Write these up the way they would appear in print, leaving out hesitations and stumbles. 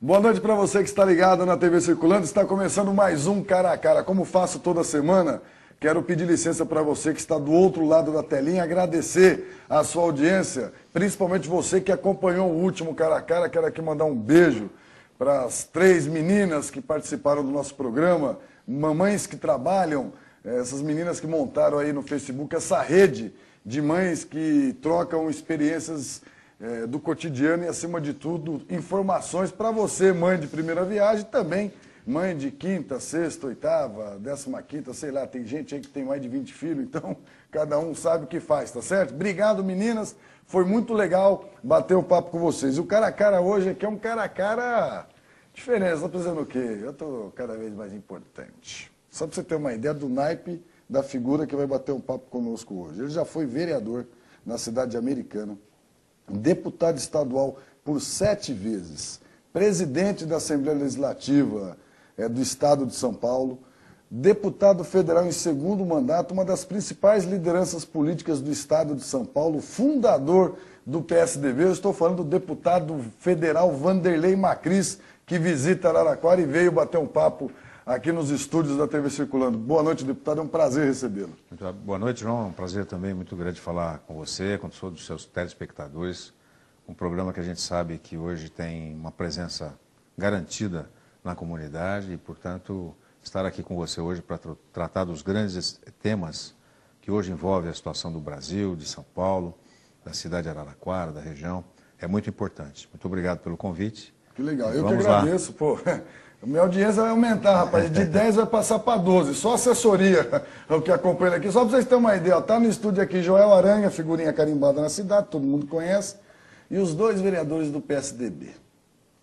Boa noite para você que está ligado na TV Circulando. Está começando mais um Cara a Cara. Como faço toda semana, quero pedir licença para você que está do outro lado da telinha, agradecer a sua audiência, principalmente você que acompanhou o último Cara a Cara. Quero aqui mandar um beijo para as 3 meninas que participaram do nosso programa, mamães que trabalham, essas meninas que montaram aí no Facebook essa rede de mães que trocam experiências do cotidiano e, acima de tudo, informações para você, mãe de primeira viagem, também mãe de quinta, sexta, oitava, 15ª, sei lá, tem gente aí que tem mais de 20 filhos, então cada um sabe o que faz, tá certo? Obrigado, meninas, foi muito legal bater um papo com vocês. E o Cara a Cara hoje aqui é um Cara a Cara diferente, você tá pensando o quê? Eu tô cada vez mais importante. Só para você ter uma ideia do naipe da figura que vai bater um papo conosco hoje. Ele já foi vereador na cidade Americana, deputado estadual por 7 vezes, presidente da Assembleia Legislativa do Estado de São Paulo, deputado federal em 2º mandato, uma das principais lideranças políticas do Estado de São Paulo, fundador do PSDB. Eu estou falando do deputado federal Vanderlei Macris, que visita Araraquara e veio bater um papo aqui nos estúdios da TV Circulando. Boa noite, deputado, é um prazer recebê-lo. Boa noite, João, é um prazer também muito grande falar com você, com todos os seus telespectadores. Um programa que a gente sabe que hoje tem uma presença garantida na comunidade e, portanto, estar aqui com você hoje para tratar dos grandes temas que hoje envolvem a situação do Brasil, de São Paulo, da cidade de Araraquara, da região, é muito importante. Muito obrigado pelo convite. Que legal, eu que agradeço, pô. Minha audiência vai aumentar, rapaz. De 10 vai passar para 12. Só assessoria é o que acompanha aqui. Só para vocês terem uma ideia, tá no estúdio aqui Joel Aranha, figurinha carimbada na cidade, todo mundo conhece. E os 2 vereadores do PSDB,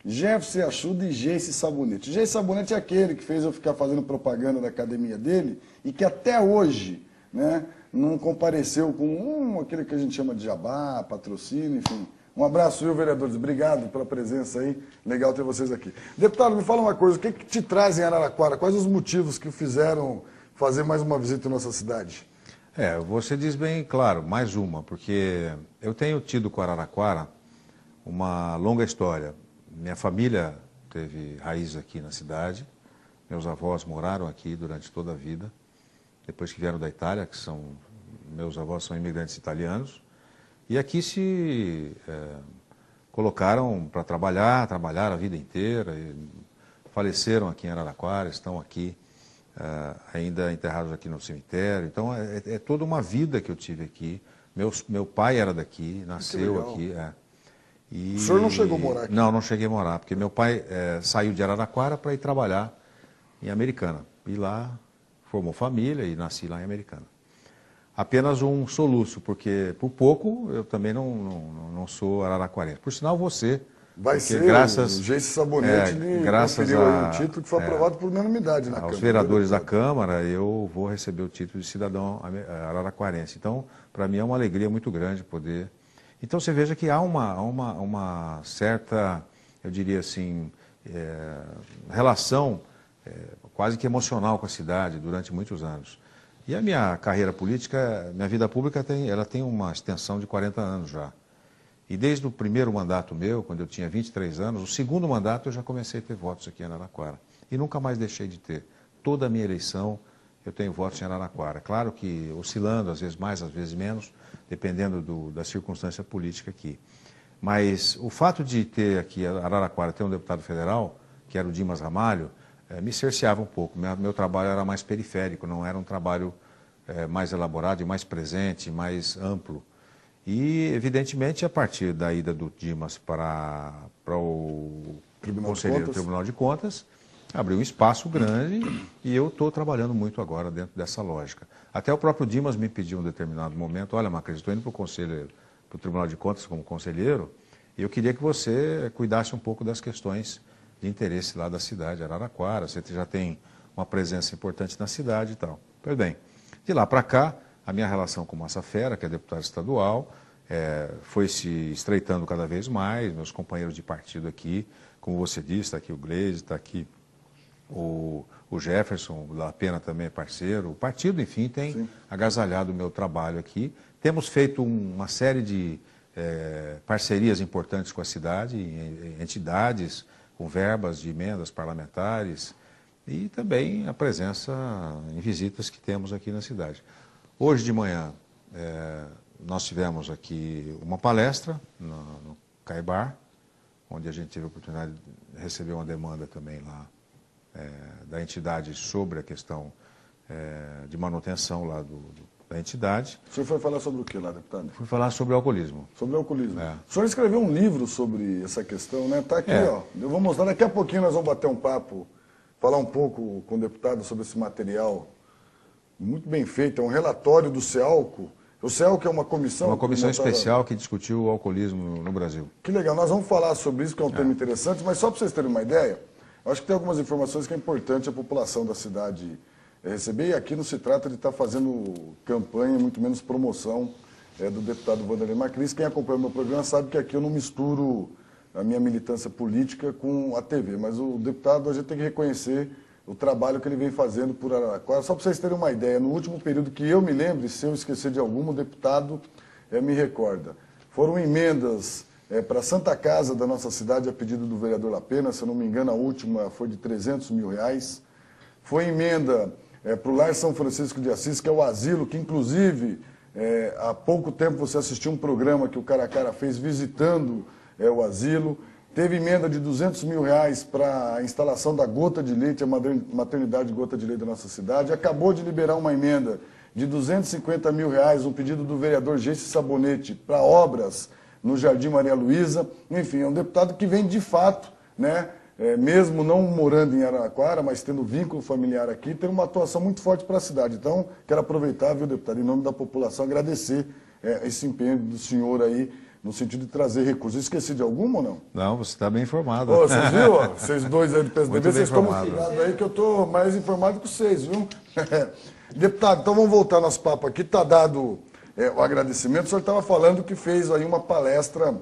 Jefferson Achuda e Geice Sabonete. Geice Sabonete é aquele que fez eu ficar fazendo propaganda da academia dele e que até hoje, né, não compareceu com aquele que a gente chama de jabá, patrocínio, enfim. Um abraço, viu, vereadores? Obrigado pela presença aí. Legal ter vocês aqui. Deputado, me fala uma coisa. O que te traz em Araraquara? Quais os motivos que o fizeram fazer mais uma visita em nossa cidade? Você diz bem claro, mais uma, porque eu tenho tido com Araraquara uma longa história. Minha família teve raiz aqui na cidade. Meus avós moraram aqui durante toda a vida. Depois que vieram da Itália, meus avós são imigrantes italianos. E aqui se colocaram para trabalhar a vida inteira, faleceram aqui em Araraquara, estão aqui, ainda enterrados aqui no cemitério. Então é toda uma vida que eu tive aqui. Meu pai era daqui, nasceu aqui. O senhor não chegou a morar aqui? Não cheguei a morar, porque meu pai saiu de Araraquara para ir trabalhar em Americana. E lá formou família e nasci lá em Americana. Apenas um soluço, porque por pouco eu também não sou araraquarense. Por sinal, você... Vai ser, o Geice Sabonete conferiu aí um título que foi aprovado por unanimidade na Câmara. Aos vereadores da Câmara, eu vou receber o título de cidadão araraquarense. Então, para mim é uma alegria muito grande poder... Então, você veja que há uma certa, eu diria assim, relação quase que emocional com a cidade durante muitos anos. E a minha carreira política, minha vida pública, ela tem uma extensão de 40 anos já. E desde o primeiro mandato meu, quando eu tinha 23 anos, o segundo mandato eu já comecei a ter votos aqui em Araraquara. E nunca mais deixei de ter. Toda a minha eleição eu tenho votos em Araraquara. Claro que oscilando, às vezes mais, às vezes menos, dependendo da circunstância política aqui. Mas o fato de ter aqui, Araraquara, ter um deputado federal, que era o Dimas Ramalho, me cerceava um pouco. Meu trabalho era mais periférico, não era um trabalho mais elaborado e mais presente, mais amplo. E, evidentemente, a partir da ida do Dimas para o Conselheiro do Tribunal de Contas, abriu um espaço grande e eu estou trabalhando muito agora dentro dessa lógica. Até o próprio Dimas me pediu em um determinado momento, olha, Macris, estou indo para o Tribunal de Contas como conselheiro e eu queria que você cuidasse um pouco das questões de interesse lá da cidade, Araraquara, você já tem uma presença importante na cidade e tal. Pois bem, de lá para cá, a minha relação com Massa Fera, que é deputado estadual, foi se estreitando cada vez mais, meus companheiros de partido aqui, como você disse, está aqui o Gleisi, está aqui o Jefferson, o La Pena também é parceiro, o partido, enfim, tem agasalhado o meu trabalho aqui. Temos feito uma série de parcerias importantes com a cidade, entidades, com verbas de emendas parlamentares e também a presença em visitas que temos aqui na cidade. Hoje de manhã nós tivemos aqui uma palestra no Caibar, onde a gente teve a oportunidade de receber uma demanda também lá da entidade sobre a questão de manutenção lá da entidade. O senhor foi falar sobre o que lá, deputado? Fui falar sobre o alcoolismo. Sobre o alcoolismo. O senhor escreveu um livro sobre essa questão, né? Está aqui, ó. Eu vou mostrar, daqui a pouquinho nós vamos bater um papo, falar um pouco com o deputado sobre esse material muito bem feito. É um relatório do CEALCO. O CEALCO é uma comissão... Uma comissão especial que discutiu o alcoolismo no Brasil. Que legal. Nós vamos falar sobre isso, que é um tema interessante, mas só para vocês terem uma ideia, eu acho que tem algumas informações que é importante a população da cidade receber, e aqui não se trata de estar fazendo campanha, muito menos promoção do deputado Wanderley Macris. Quem acompanha o meu programa sabe que aqui eu não misturo a minha militância política com a TV, mas o deputado, a gente tem que reconhecer o trabalho que ele vem fazendo por Araraquara. Só para vocês terem uma ideia, no último período que eu me lembre, se eu esquecer de algum, o deputado me recorda. Foram emendas para a Santa Casa da nossa cidade, a pedido do vereador Lapena, se eu não me engano, a última foi de R$300 mil. Foi emenda para o Lar São Francisco de Assis, que é o asilo, que inclusive há pouco tempo você assistiu um programa que o Caracara fez visitando o asilo. Teve emenda de R$200 mil para a instalação da gota de leite, a maternidade gota de leite da nossa cidade. Acabou de liberar uma emenda de R$250 mil, um pedido do vereador Geice Sabonete para obras no Jardim Maria Luísa. Enfim, é um deputado que vem de fato, né, mesmo não morando em Araraquara, mas tendo vínculo familiar aqui, tem uma atuação muito forte para a cidade. Então, quero aproveitar, viu, deputado, em nome da população, agradecer esse empenho do senhor aí, no sentido de trazer recursos. Esqueci de alguma ou não? Não, você está bem informado. Ô, vocês viram? Vocês dois aí do PSDB, vocês estão ligados aí que eu estou mais informado que vocês, viu? Deputado, então vamos voltar nosso papo aqui. Está dado o agradecimento. O senhor estava falando que fez aí uma palestra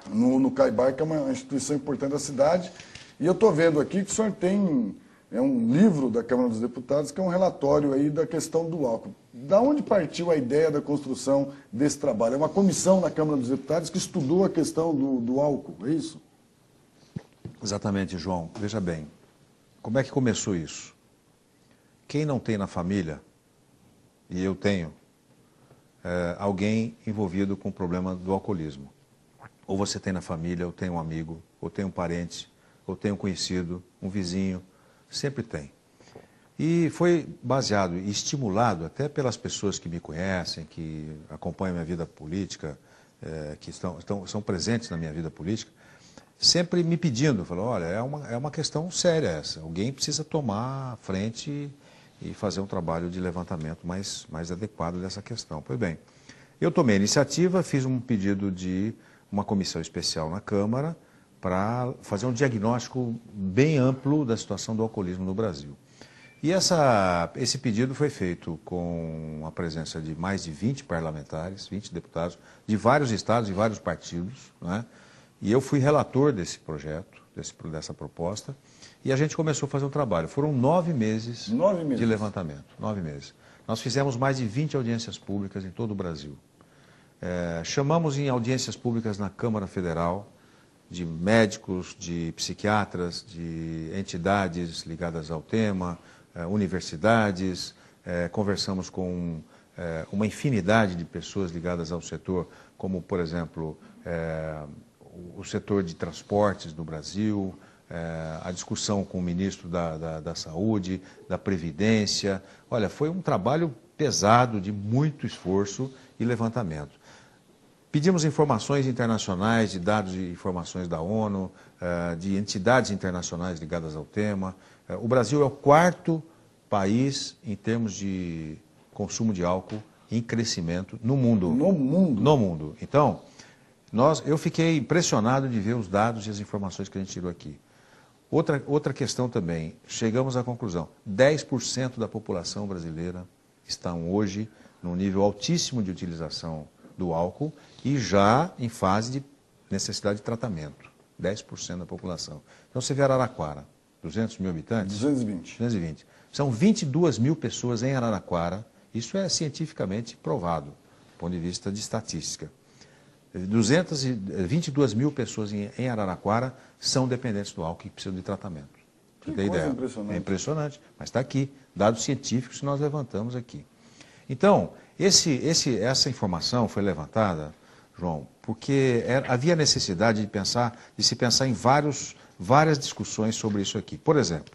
no Caibar, que é uma instituição importante da cidade. E eu estou vendo aqui que o senhor tem um livro da Câmara dos Deputados, que é um relatório aí da questão do álcool. Da onde partiu a ideia da construção desse trabalho? É uma comissão na Câmara dos Deputados que estudou a questão do álcool, é isso? Exatamente, João. Veja bem, como é que começou isso? Quem não tem na família, e eu tenho, alguém envolvido com o problema do alcoolismo. Ou você tem na família, ou tem um amigo, ou tem um parente, ou tem um conhecido, um vizinho, sempre tem. E foi baseado e estimulado até pelas pessoas que me conhecem, que acompanham a minha vida política, que são presentes na minha vida política, sempre me pedindo, falou, olha, é uma questão séria essa, alguém precisa tomar a frente e fazer um trabalho de levantamento mais adequado dessa questão. Pois bem, eu tomei a iniciativa, fiz um pedido de uma comissão especial na Câmara para fazer um diagnóstico bem amplo da situação do alcoolismo no Brasil. E esse pedido foi feito com a presença de mais de 20 parlamentares, 20 deputados, de vários estados e vários partidos, né? E eu fui relator desse projeto, dessa proposta, e a gente começou a fazer um trabalho. Foram 9 meses de levantamento, 9 meses. Nós fizemos mais de 20 audiências públicas em todo o Brasil. Chamamos em audiências públicas na Câmara Federal, de médicos, de psiquiatras, de entidades ligadas ao tema, universidades, conversamos com uma infinidade de pessoas ligadas ao setor, como, por exemplo, o setor de transportes no Brasil, a discussão com o ministro da Saúde, da Previdência. Olha, foi um trabalho pesado, de muito esforço e levantamento. Pedimos informações internacionais, de dados e informações da ONU, de entidades internacionais ligadas ao tema. O Brasil é o 4º país em termos de consumo de álcool em crescimento no mundo. No mundo? No mundo. Então, eu fiquei impressionado de ver os dados e as informações que a gente tirou aqui. Outra questão também, chegamos à conclusão, 10% da população brasileira estão hoje num nível altíssimo de utilização do álcool e já em fase de necessidade de tratamento, 10% da população. Então você vê Araraquara, 200 mil habitantes? 220. 220. São 22 mil pessoas em Araraquara, isso é cientificamente provado, do ponto de vista de estatística. 222 mil pessoas em Araraquara são dependentes do álcool e precisam de tratamento. Que coisa impressionante. É impressionante, mas está aqui, dados científicos que nós levantamos aqui. Então, essa informação foi levantada, João, porque havia necessidade de se pensar em várias discussões sobre isso aqui. Por exemplo,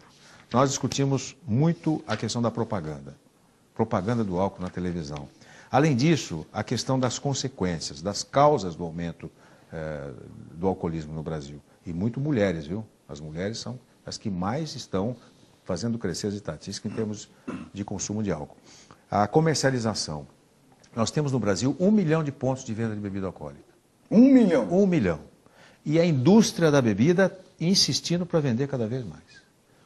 nós discutimos muito a questão da propaganda do álcool na televisão. Além disso, a questão das consequências, das causas do aumento do alcoolismo no Brasil. E muito mulheres, viu? As mulheres são as que mais estão fazendo crescer as estatísticas em termos de consumo de álcool. A comercialização. Nós temos no Brasil 1 milhão de pontos de venda de bebida alcoólica. 1 milhão? 1 milhão. E a indústria da bebida insistindo para vender cada vez mais.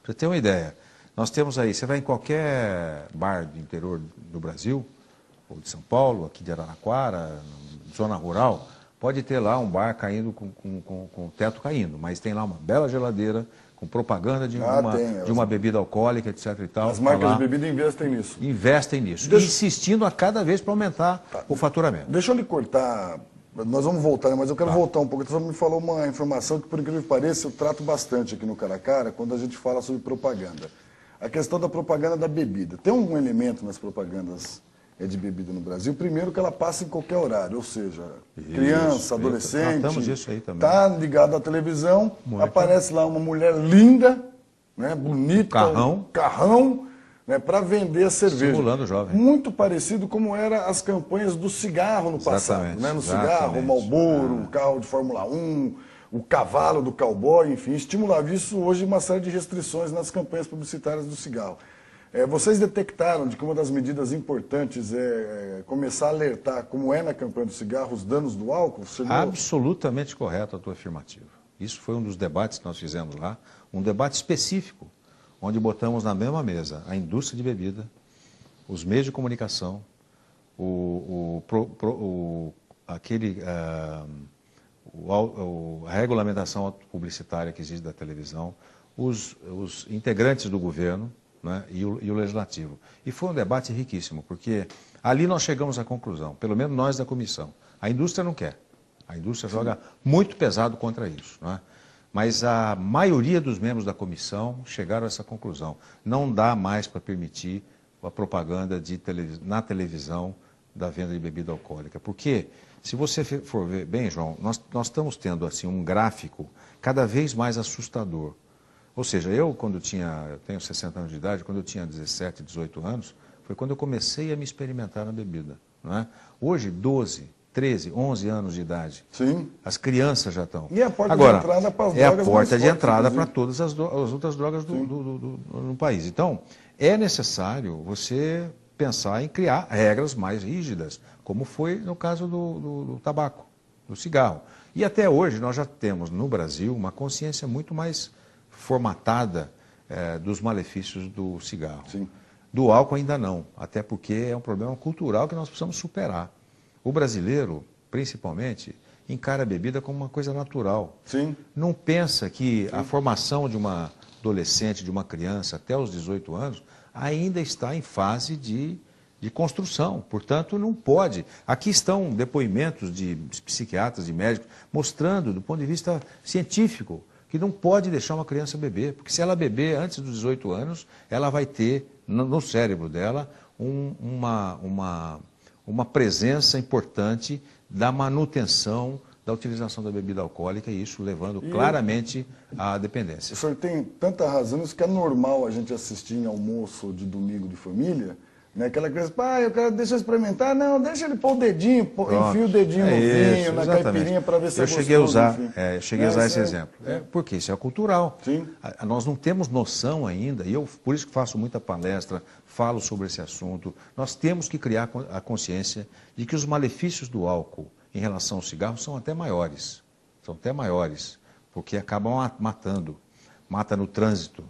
Para você ter uma ideia, nós temos aí, você vai em qualquer bar do interior do Brasil, ou de São Paulo, aqui de Araraquara, zona rural, pode ter lá um bar caindo com o teto caindo, mas tem lá uma bela geladeira com propaganda de uma bebida alcoólica, etc. e tal. As marcas de bebida investem nisso. Investem nisso, insistindo a cada vez para aumentar o faturamento. Deixa eu lhe cortar, nós vamos voltar, mas eu quero voltar um pouco. Você me falou uma informação que, por incrível que pareça, eu trato bastante aqui no Cara a Cara, quando a gente fala sobre propaganda. A questão da propaganda da bebida. Tem um elemento nas propagandas de bebida no Brasil, primeiro que ela passa em qualquer horário, ou seja, criança, adolescente, está ligado à televisão, aparece lá uma mulher linda, né, bonita, carrão, né, para vender a cerveja. Estimulando o jovem. Muito parecido como eram as campanhas do cigarro no passado. Né? No cigarro, o Marlboro, o carro de Fórmula 1, o cavalo do cowboy, enfim, estimulava isso hoje uma série de restrições nas campanhas publicitárias do cigarro. Vocês detectaram de que uma das medidas importantes é começar a alertar, como é na campanha do cigarro, os danos do álcool? Absolutamente correto a tua afirmativa. Isso foi um dos debates que nós fizemos lá, um debate específico, onde botamos na mesma mesa a indústria de bebida, os meios de comunicação, a regulamentação publicitária que existe da televisão, os integrantes do governo, né, e o legislativo. E foi um debate riquíssimo, porque ali nós chegamos à conclusão, pelo menos nós da comissão, a indústria não quer. A indústria joga muito pesado contra isso, né? Mas a maioria dos membros da comissão chegaram a essa conclusão. Não dá mais para permitir a propaganda na televisão da venda de bebida alcoólica. Porque, se você for ver bem, João, nós estamos tendo assim, um gráfico cada vez mais assustador. Ou seja, eu tenho 60 anos de idade, quando eu tinha 17, 18 anos, foi quando eu comecei a me experimentar na bebida. Não é? Hoje, 12, 13, 11 anos de idade. Sim. As crianças já estão. E é a porta de entrada para as drogas. É a porta de entrada para todas as outras drogas no país. Então, é necessário você pensar em criar regras mais rígidas, como foi no caso do tabaco, do cigarro. E até hoje nós já temos no Brasil uma consciência muito mais formatada dos malefícios do cigarro. Sim. Do álcool ainda não, até porque é um problema cultural que nós precisamos superar. O brasileiro, principalmente, encara a bebida como uma coisa natural. Sim. Não pensa que a formação de uma adolescente, de uma criança até os 18 anos, ainda está em fase de construção. Portanto, não pode. Aqui estão depoimentos de psiquiatras, de médicos, mostrando, do ponto de vista científico, que não pode deixar uma criança beber, porque se ela beber antes dos 18 anos, ela vai ter no cérebro dela uma presença importante da manutenção da utilização da bebida alcoólica, e isso levando claramente à dependência. O senhor tem tanta razão, isso que é normal a gente assistir em almoço de domingo de família, né? Aquela criança, pai, deixa eu experimentar, não, deixa ele pôr o dedinho, enfia o dedinho no vinho, na caipirinha para ver se é gostoso. Eu cheguei a usar esse exemplo. Porque isso é cultural. Sim. Nós não temos noção ainda, e eu por isso que faço muita palestra, falo sobre esse assunto. Nós temos que criar a consciência de que os malefícios do álcool em relação ao cigarro são até maiores. São até maiores, porque acabam matando. Mata no trânsito,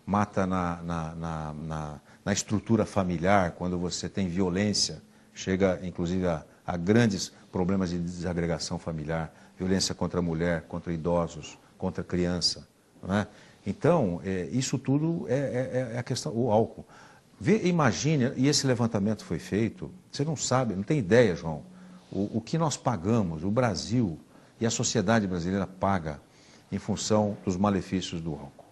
mata na estrutura familiar, quando você tem violência, chega inclusive a grandes problemas de desagregação familiar, violência contra a mulher, contra idosos, contra a criança. Não é? Então, isso tudo é a questão, o álcool. Imagine, e esse levantamento foi feito, você não sabe, não tem ideia, João, o que nós pagamos, o Brasil e a sociedade brasileira paga em função dos malefícios do álcool.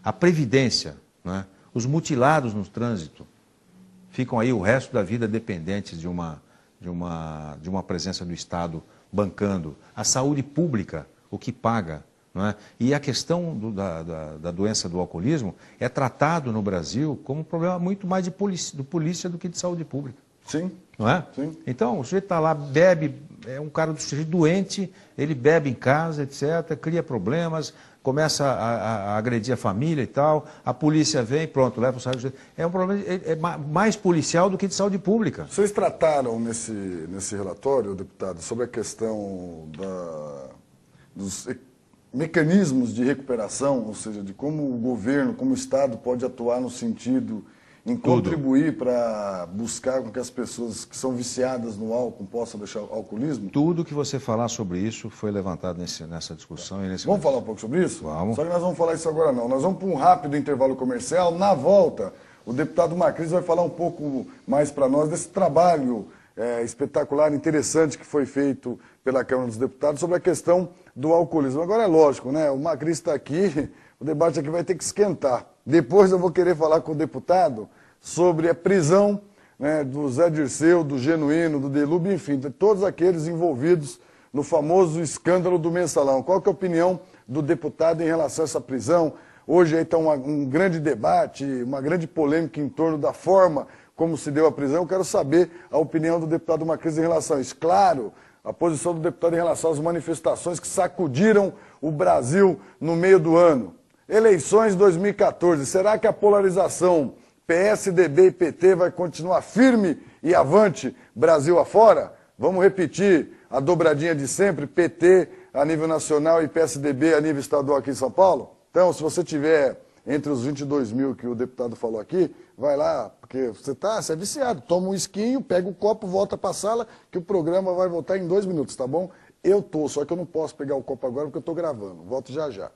A previdência, né? Os mutilados no trânsito ficam aí o resto da vida dependentes de uma presença do Estado bancando. A saúde pública, o que paga. Não é? E a questão da doença do alcoolismo é tratado no Brasil como um problema muito mais de polícia do que de saúde pública. Sim. Não é? Sim. Então, o sujeito está lá, bebe, é um cara do sujeito doente, ele bebe em casa, etc., cria problemas, começa a agredir a família e tal, a polícia vem, pronto, leva o sujeito. É um problema mais policial do que de saúde pública. Vocês trataram nesse relatório, deputado, sobre a questão dos mecanismos de recuperação, ou seja, de como o governo, como o Estado pode atuar no sentido em contribuir para buscar com que as pessoas que são viciadas no álcool possam deixar o alcoolismo? Tudo que você falar sobre isso foi levantado nessa discussão. Vamos falar um pouco sobre isso? Vamos. Só que nós vamos falar isso agora não. Nós vamos para um rápido intervalo comercial. Na volta, o deputado Macris vai falar um pouco mais para nós desse trabalho espetacular, interessante que foi feito pela Câmara dos Deputados sobre a questão do alcoolismo. Agora é lógico, né? O Macris está aqui, o debate aqui vai ter que esquentar. Depois eu vou querer falar com o deputado sobre a prisão, né, do Zé Dirceu, do Genuíno, do Delúbio, enfim, de todos aqueles envolvidos no famoso escândalo do Mensalão. Qual que é a opinião do deputado em relação a essa prisão? Hoje aí está um grande debate, uma grande polêmica em torno da forma como se deu a prisão. Eu quero saber a opinião do deputado Macris em relação a isso. Claro, a posição do deputado em relação às manifestações que sacudiram o Brasil no meio do ano. Eleições 2014, será que a polarização PSDB e PT vai continuar firme e avante Brasil afora? Vamos repetir a dobradinha de sempre, PT a nível nacional e PSDB a nível estadual aqui em São Paulo? Então, se você tiver entre os 22 mil que o deputado falou aqui, vai lá, porque você é viciado, toma um esquinho, pega o copo, volta para a sala, que o programa vai voltar em 2 minutos, tá bom? Eu tô, só que eu não posso pegar o copo agora porque eu tô gravando. Volto já já.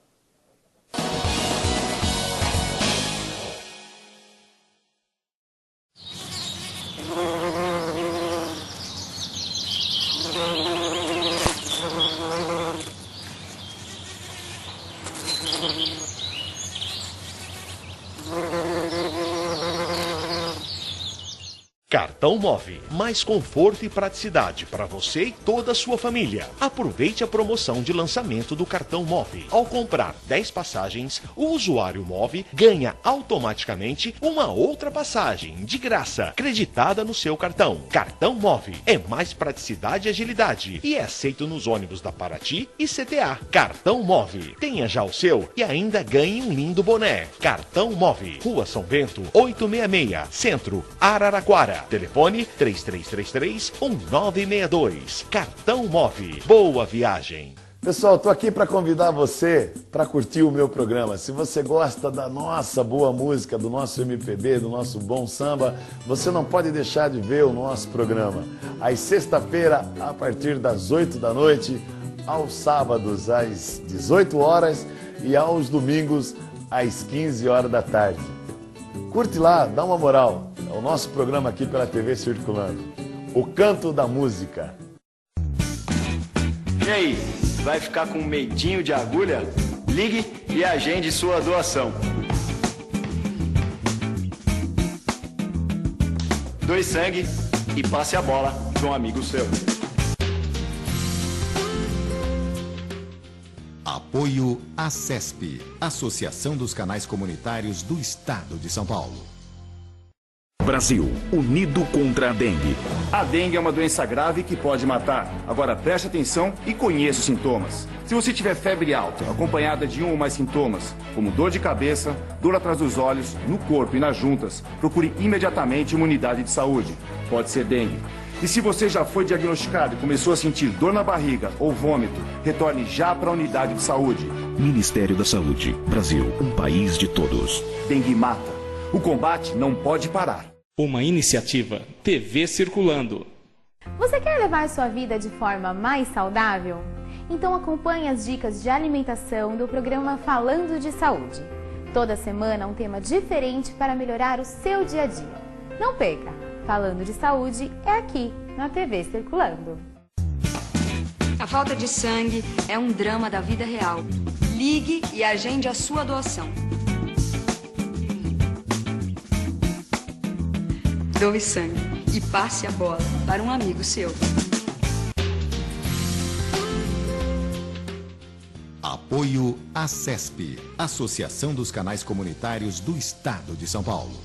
Cartão Move, mais conforto e praticidade para você e toda a sua família. Aproveite a promoção de lançamento do Cartão Move. Ao comprar 10 passagens, o usuário Move ganha automaticamente uma outra passagem, de graça, creditada no seu cartão. Cartão Move é mais praticidade e agilidade e é aceito nos ônibus da Paraty e CTA. Cartão Move, tenha já o seu e ainda ganhe um lindo boné. Cartão Move, Rua São Bento, 866, Centro, Araraquara. Telefone 3333-1962. Cartão Move. Boa viagem. Pessoal, estou aqui para convidar você para curtir o meu programa. Se você gosta da nossa boa música, do nosso MPB, do nosso bom samba, você não pode deixar de ver o nosso programa. Às sexta-feira, a partir das 8 da noite, aos sábados às 18 horas e aos domingos às 15 horas da tarde. Curte lá, dá uma moral. É o nosso programa aqui pela TV Circulando. O Canto da Música. E aí, vai ficar com medinho de agulha? Ligue e agende sua doação. Doe sangue e passe a bola para um amigo seu. Apoio ACESP, Associação dos Canais Comunitários do Estado de São Paulo. Brasil, unido contra a dengue. A dengue é uma doença grave que pode matar. Agora preste atenção e conheça os sintomas. Se você tiver febre alta, acompanhada de um ou mais sintomas, como dor de cabeça, dor atrás dos olhos, no corpo e nas juntas, procure imediatamente uma unidade de saúde. Pode ser dengue. E se você já foi diagnosticado e começou a sentir dor na barriga ou vômito, retorne já para a unidade de saúde. Ministério da Saúde. Brasil, um país de todos. Dengue mata. O combate não pode parar. Uma iniciativa TV Circulando. Você quer levar sua vida de forma mais saudável? Então acompanhe as dicas de alimentação do programa Falando de Saúde. Toda semana um tema diferente para melhorar o seu dia a dia. Não perca! Falando de Saúde é aqui na TV Circulando. A falta de sangue é um drama da vida real. Ligue e agende a sua doação. Doe sangue e passe a bola para um amigo seu. Apoio ACESP, Associação dos Canais Comunitários do Estado de São Paulo.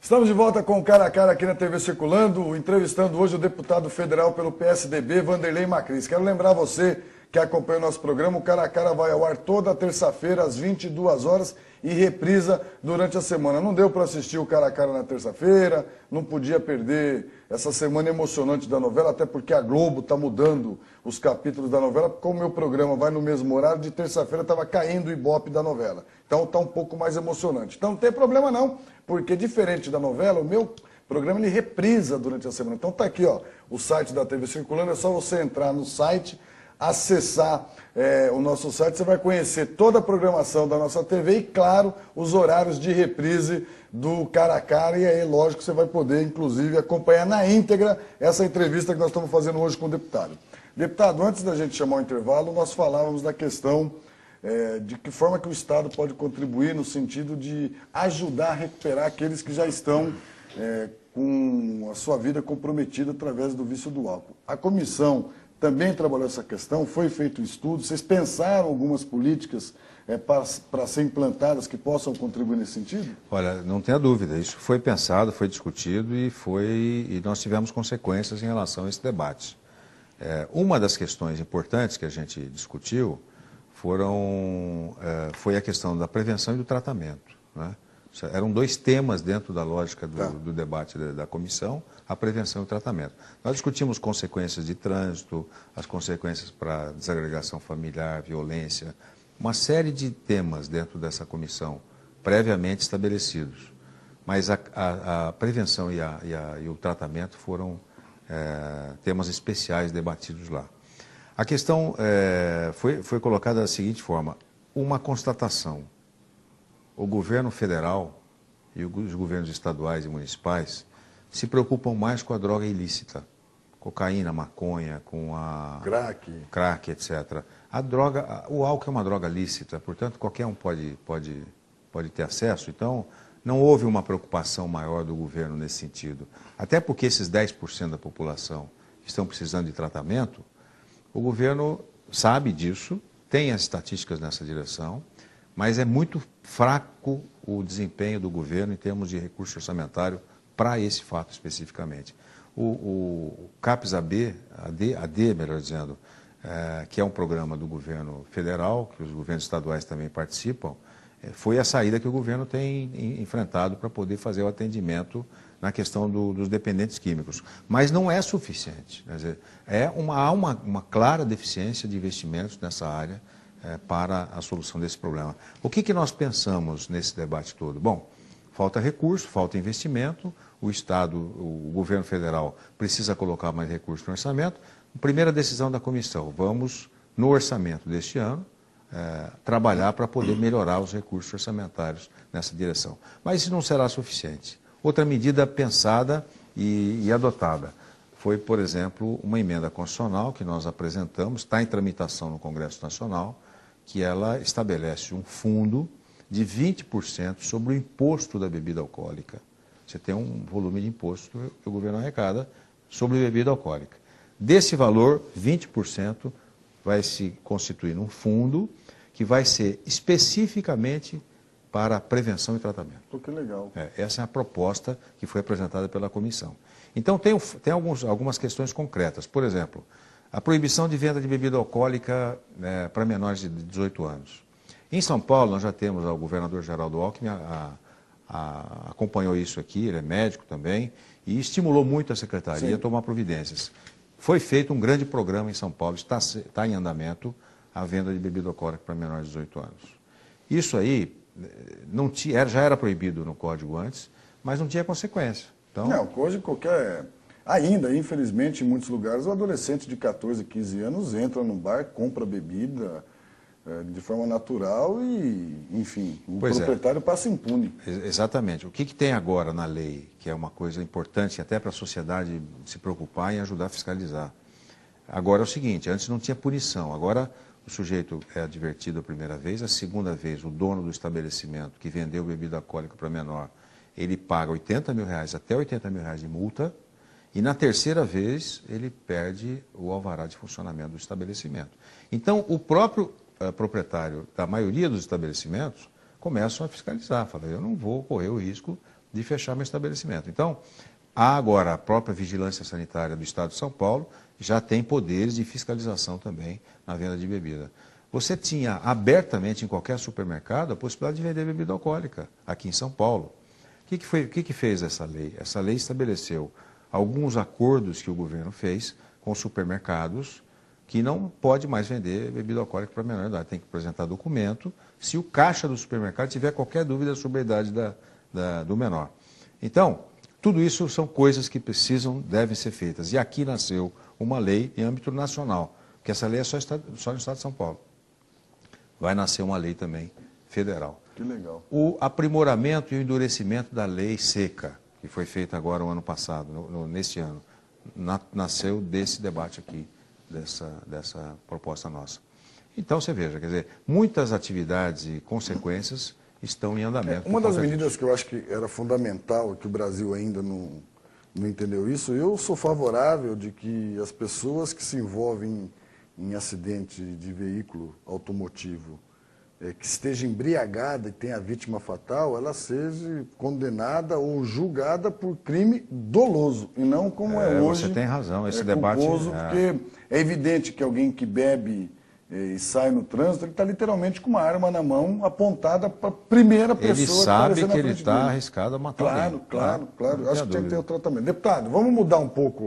Estamos de volta com o Cara a Cara aqui na TV Circulando, entrevistando hoje o deputado federal pelo PSDB, Vanderlei Macris. Quero lembrar você que acompanha o nosso programa, o Cara a Cara vai ao ar toda terça-feira às 22 horas e reprisa durante a semana. Não deu para assistir o Cara a Cara na terça-feira, não podia perder essa semana emocionante da novela, até porque a Globo está mudando os capítulos da novela, como o meu programa vai no mesmo horário, de terça-feira estava caindo o Ibope da novela. Então está um pouco mais emocionante. Então não tem problema não, porque diferente da novela, o meu programa ele reprisa durante a semana. Então tá aqui, ó, o site da TV Circulando, é só você entrar no site, acessar o nosso site, você vai conhecer toda a programação da nossa TV e, claro, os horários de reprise do Cara a Cara, e aí, lógico, você vai poder, inclusive, acompanhar na íntegra essa entrevista que nós estamos fazendo hoje com o deputado. Deputado, antes da gente chamar o intervalo, nós falávamos da questão de que forma que o Estado pode contribuir no sentido de ajudar a recuperar aqueles que já estão com a sua vida comprometida através do vício do álcool. A comissão também trabalhou essa questão, foi feito um estudo, vocês pensaram algumas políticas para ser implantadas que possam contribuir nesse sentido? Olha, não tenha dúvida, isso foi pensado, foi discutido e nós tivemos consequências em relação a esse debate. Uma das questões importantes que a gente discutiu foi a questão da prevenção e do tratamento, né? Eram dois temas dentro da lógica do debate da comissão, a prevenção e o tratamento. Nós discutimos consequências de trânsito, as consequências para desagregação familiar, violência, uma série de temas dentro dessa comissão, previamente estabelecidos. Mas a prevenção e o tratamento foram temas especiais debatidos lá. A questão foi colocada da seguinte forma: uma constatação. O governo federal e os governos estaduais e municipais se preocupam mais com a droga ilícita, cocaína, maconha, com a crack, etc. O álcool é uma droga lícita, portanto qualquer um pode ter acesso. Então não houve uma preocupação maior do governo nesse sentido. Até porque esses 10% da população que estão precisando de tratamento, o governo sabe disso, tem as estatísticas nessa direção, mas é muito fraco o desempenho do governo em termos de recurso orçamentário para esse fato especificamente. O CAPES-AD, melhor dizendo, que é um programa do governo federal, que os governos estaduais também participam, foi a saída que o governo tem enfrentado para poder fazer o atendimento na questão dos dependentes químicos. Mas não é suficiente. Quer dizer, há uma clara deficiência de investimentos nessa área para a solução desse problema. O que nós pensamos nesse debate todo? Bom, falta recurso, falta investimento, o Estado, o governo federal precisa colocar mais recursos no orçamento. Primeira decisão da comissão, vamos, no orçamento deste ano, trabalhar para poder melhorar os recursos orçamentários nessa direção. Mas isso não será suficiente. Outra medida pensada e adotada foi, por exemplo, uma emenda constitucional que nós apresentamos, está em tramitação no Congresso Nacional, que ela estabelece um fundo de 20% sobre o imposto da bebida alcoólica. Você tem um volume de imposto que o governo arrecada sobre bebida alcoólica. Desse valor, 20% vai se constituir num fundo que vai ser especificamente para prevenção e tratamento. Que legal. Essa é a proposta que foi apresentada pela comissão. Então, tem algumas questões concretas. Por exemplo, a proibição de venda de bebida alcoólica para menores de 18 anos. Em São Paulo, nós já temos o governador Geraldo Alckmin acompanhou isso aqui, ele é médico também, e estimulou muito a secretaria a tomar providências. Foi feito um grande programa em São Paulo, está em andamento a venda de bebida alcoólica para menores de 18 anos. Isso aí já era proibido no Código antes, mas não tinha consequência. Então, não, hoje ainda, infelizmente, em muitos lugares, o adolescente de 14, 15 anos entra num bar, compra bebida, de forma natural e, enfim, o Pois proprietário passa impune. Exatamente. O que tem agora na lei, que é uma coisa importante até para a sociedade se preocupar em ajudar a fiscalizar? Agora é o seguinte, antes não tinha punição, agora o sujeito é advertido a primeira vez, a segunda vez o dono do estabelecimento que vendeu bebida alcoólica para menor, ele paga R$80 mil, até R$80 mil de multa, e na terceira vez ele perde o alvará de funcionamento do estabelecimento. Então o próprio proprietário da maioria dos estabelecimentos começam a fiscalizar, falam, eu não vou correr o risco de fechar meu estabelecimento. Então, há agora a própria Vigilância Sanitária do Estado de São Paulo, já tem poderes de fiscalização também na venda de bebida. Você tinha abertamente em qualquer supermercado a possibilidade de vender bebida alcoólica, aqui em São Paulo. O que fez essa lei? Essa lei estabeleceu alguns acordos que o governo fez com supermercados que não pode mais vender bebida alcoólica para menor idade. Tem que apresentar documento se o caixa do supermercado tiver qualquer dúvida sobre a idade do menor. Então, tudo isso são coisas que devem ser feitas. E aqui nasceu uma lei em âmbito nacional, porque essa lei é só no Estado de São Paulo. Vai nascer uma lei também federal. Que legal. O aprimoramento e o endurecimento da lei seca, que foi feita agora o ano passado, neste ano, nasceu desse debate aqui, dessa proposta nossa. Então, você veja, quer dizer, muitas atividades e consequências estão em andamento. Uma das medidas que eu acho que era fundamental, que o Brasil ainda não entendeu isso, eu sou favorável de que as pessoas que se envolvem em acidente de veículo automotivo, que esteja embriagada e tenha vítima fatal, ela seja condenada ou julgada por crime doloso, e não como é hoje. Você tem razão, esse debate... Culposo, porque é evidente que alguém que bebe e sai no trânsito, ele está literalmente com uma arma na mão apontada para a primeira pessoa ele sabe que ele está arriscado a matar alguém. Claro. Acho que tem que ter o tratamento. Deputado, vamos mudar um pouco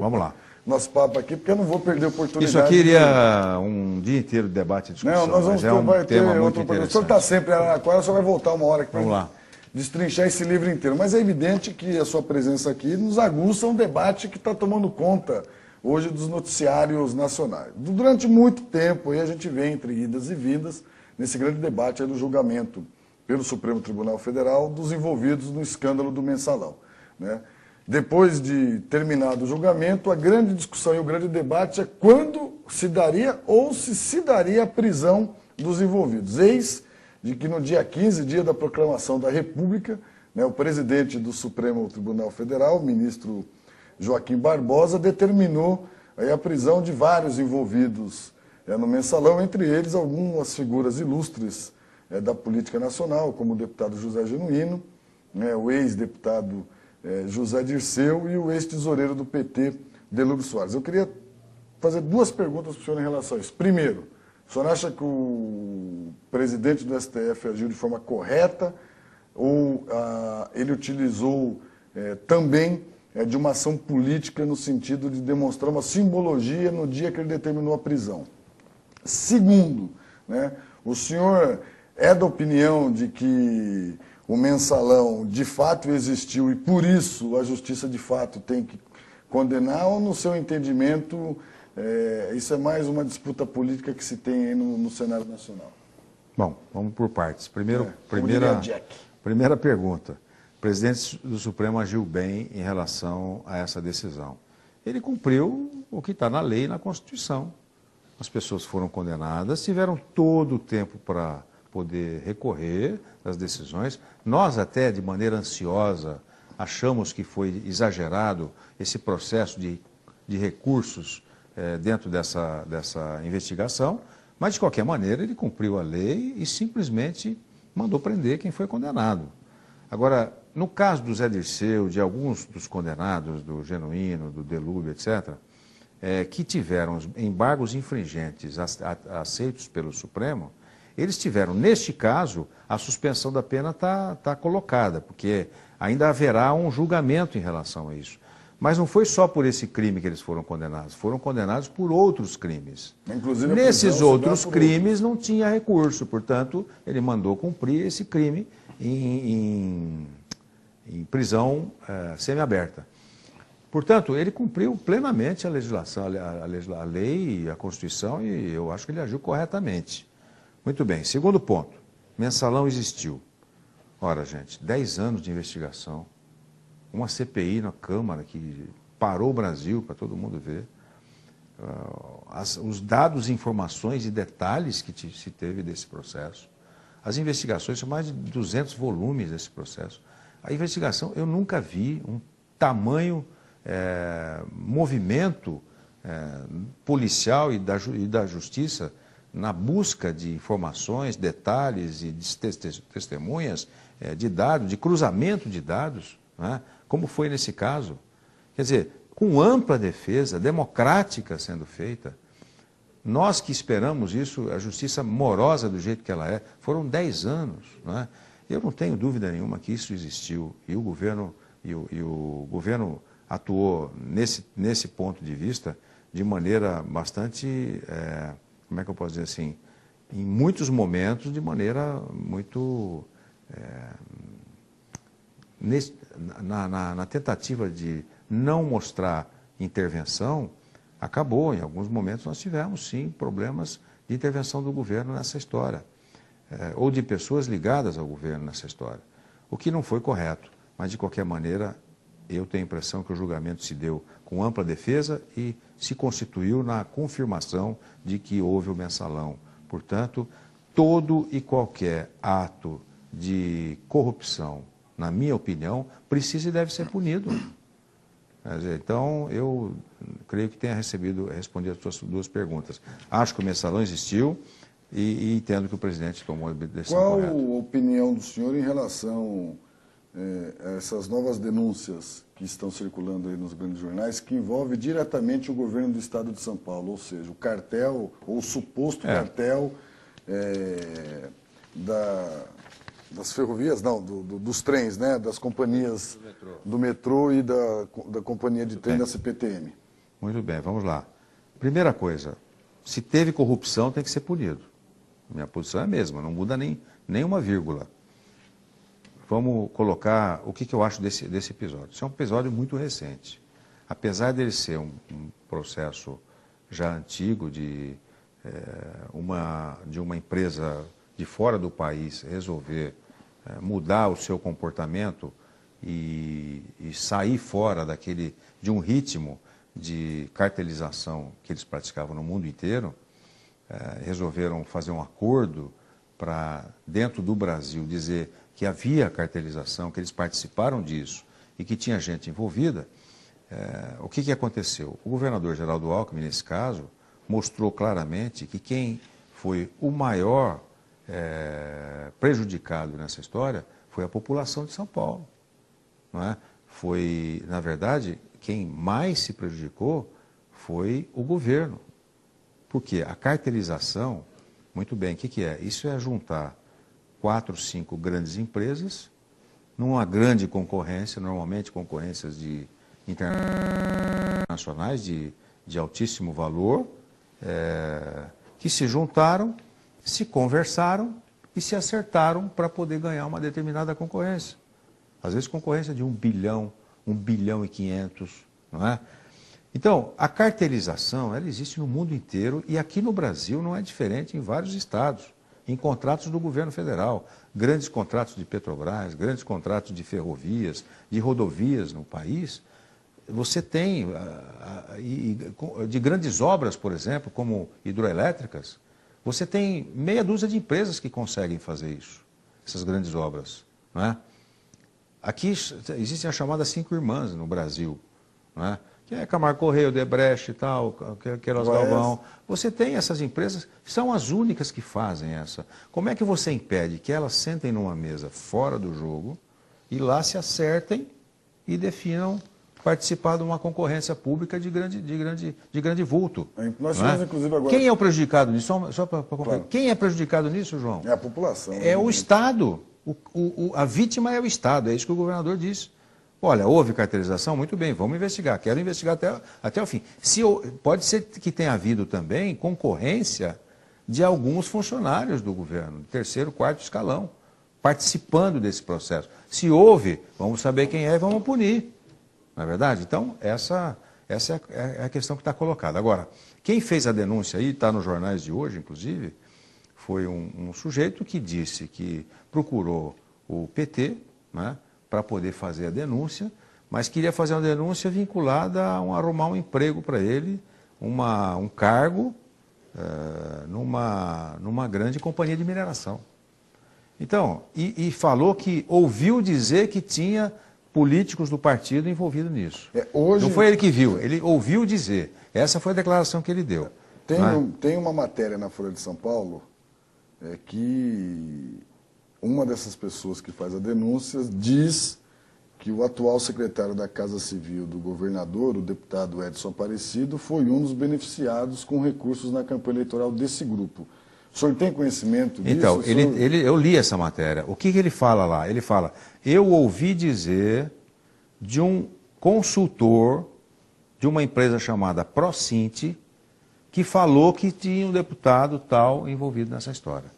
nosso papo aqui, porque eu não vou perder a oportunidade. Isso aqui iria um dia inteiro de debate e discussão. Não, nós vamos ter outro programa. O senhor está sempre em Araraquara, o senhor vai voltar uma hora aqui para destrinchar esse livro inteiro. Mas é evidente que a sua presença aqui nos aguça um debate que está tomando conta hoje dos noticiários nacionais. Durante muito tempo aí a gente vê entre idas e vindas nesse grande debate aí do julgamento pelo Supremo Tribunal Federal dos envolvidos no escândalo do Mensalão, né? Depois de terminado o julgamento, a grande discussão e o grande debate é quando se daria ou se daria a prisão dos envolvidos. Eis de que no dia 15, dia da proclamação da República, né, o presidente do Supremo Tribunal Federal, o ministro Joaquim Barbosa, determinou aí a prisão de vários envolvidos no Mensalão, entre eles algumas figuras ilustres da política nacional, como o deputado José Genuíno, né, o ex-deputado José Dirceu e o ex-tesoureiro do PT, Delúbio Soares. Eu queria fazer duas perguntas para o senhor em relação a isso. Primeiro, o senhor acha que o presidente do STF agiu de forma correta ou ele utilizou também de uma ação política no sentido de demonstrar uma simbologia no dia que ele determinou a prisão? Segundo, né, o senhor é da opinião de que o Mensalão de fato existiu e por isso a justiça de fato tem que condenar, ou no seu entendimento isso é mais uma disputa política que se tem aí no cenário nacional? Bom, vamos por partes. Primeira pergunta. O presidente do Supremo agiu bem em relação a essa decisão. Ele cumpriu o que está na lei e na Constituição. As pessoas foram condenadas, tiveram todo o tempo para poder recorrer às decisões. Nós até, de maneira ansiosa, achamos que foi exagerado esse processo de recursos dentro dessa investigação, mas, de qualquer maneira, ele cumpriu a lei e simplesmente mandou prender quem foi condenado. Agora, no caso do Zé Dirceu, de alguns dos condenados, do Genuíno, do Delúbio, etc., que tiveram embargos infringentes aceitos pelo Supremo, eles tiveram, neste caso, a suspensão da pena está colocada, porque ainda haverá um julgamento em relação a isso. Mas não foi só por esse crime que eles foram condenados por outros crimes. Inclusive, nesses outros crimes não tinha recurso, portanto, ele mandou cumprir esse crime em prisão semiaberta. Portanto, ele cumpriu plenamente a legislação, a lei, a Constituição, e eu acho que ele agiu corretamente. Muito bem. Segundo ponto, mensalão existiu. Ora, gente, 10 anos de investigação, uma CPI na Câmara que parou o Brasil para todo mundo ver, os dados, informações e detalhes que se teve desse processo, as investigações, são mais de 200 volumes desse processo. A investigação, eu nunca vi um tamanho movimento policial e da justiça na busca de informações, detalhes e de testemunhas, de dados, de cruzamento de dados, né? Como foi nesse caso. Quer dizer, com ampla defesa, democrática sendo feita. Nós que esperamos isso, a justiça morosa do jeito que ela é, foram 10 anos. Né? Eu não tenho dúvida nenhuma que isso existiu e o governo, o governo atuou nesse ponto de vista de maneira bastante, como é que eu posso dizer assim, em muitos momentos de maneira muito... na tentativa de não mostrar intervenção, acabou. Em alguns momentos nós tivemos, sim, problemas de intervenção do governo nessa história, ou de pessoas ligadas ao governo nessa história, o que não foi correto. Mas, de qualquer maneira, eu tenho a impressão que o julgamento se deu com ampla defesa e se constituiu na confirmação de que houve o mensalão. Portanto, todo e qualquer ato de corrupção, na minha opinião, precisa e deve ser punido. Então, eu creio que tenha respondido as suas duas perguntas. Acho que o mensalão existiu e entendo que o presidente tomou a decisão correta. Qual a opinião do senhor em relação a essas novas denúncias que estão circulando aí nos grandes jornais, que envolve diretamente o governo do estado de São Paulo, ou seja, o cartel, ou o suposto cartel das ferrovias, não, dos trens, né, das companhias do metrô e da companhia de trem da CPTM. Muito bem, vamos lá. Primeira coisa, se teve corrupção tem que ser punido. Minha posição é a mesma, não muda nem uma vírgula. Vamos colocar o que eu acho desse episódio. Isso é um episódio muito recente. Apesar dele ser um processo já antigo de uma empresa de fora do país resolver mudar o seu comportamento e sair fora de um ritmo de cartelização que eles praticavam no mundo inteiro, resolveram fazer um acordo para, dentro do Brasil, dizer que havia cartelização, que eles participaram disso e que tinha gente envolvida. O que aconteceu? O governador Geraldo Alckmin, nesse caso, mostrou claramente que quem foi o maior prejudicado nessa história foi a população de São Paulo. Não é? Foi, na verdade, quem mais se prejudicou foi o governo. Porque a cartelização, muito bem, o que é? Isso é juntar 4, 5 grandes empresas numa grande concorrência, normalmente concorrências internacionais de altíssimo valor, que se juntaram, se conversaram e se acertaram para poder ganhar uma determinada concorrência. Às vezes concorrência de 1 bilhão, 1 bilhão e 500, não é? Então, a cartelização, ela existe no mundo inteiro e aqui no Brasil não é diferente em vários estados, em contratos do governo federal, grandes contratos de Petrobras, grandes contratos de ferrovias, de rodovias no país. Você tem, de grandes obras, por exemplo, como hidroelétricas, você tem meia dúzia de empresas que conseguem fazer isso, essas grandes obras. Não é? Aqui existem as chamadas 5 irmãs no Brasil, não é? Que é Camargo Correia, Odebrecht e tal, Queiroz Galvão. Você tem essas empresas, são as únicas que fazem essa. Como é que você impede que elas sentem numa mesa fora do jogo e lá se acertem e definam participar de uma concorrência pública de grande vulto? Nós tivemos, inclusive, agora... Quem é o prejudicado nisso? Só para claro. Quem é prejudicado nisso, João? É a população. É o Estado. A vítima é o Estado, é isso que o governador disse. Olha, houve cartelização? Muito bem, vamos investigar. Quero investigar até o fim. Pode ser que tenha havido também concorrência de alguns funcionários do governo, terceiro, quarto escalão, participando desse processo. Se houve, vamos saber quem é e vamos punir. Não é verdade? Então, essa é a questão que está colocada. Agora, quem fez a denúncia aí, está nos jornais de hoje, inclusive, foi um sujeito que disse que procurou o PT, né, para poder fazer a denúncia, mas queria fazer uma denúncia vinculada a arrumar um emprego para ele, um cargo numa grande companhia de mineração. Então, e falou que ouviu dizer que tinha políticos do partido envolvidos nisso. Não foi ele que viu, ele ouviu dizer. Essa foi a declaração que ele deu. Tem uma matéria na Folha de São Paulo que uma dessas pessoas que faz a denúncia diz que o atual secretário da Casa Civil do governador, o deputado Edson Aparecido, foi um dos beneficiados com recursos na campanha eleitoral desse grupo. O senhor tem conhecimento disso? Então, eu li essa matéria. O que ele fala lá? Ele fala, eu ouvi dizer de um consultor de uma empresa chamada Procinte, que falou que tinha um deputado tal envolvido nessa história.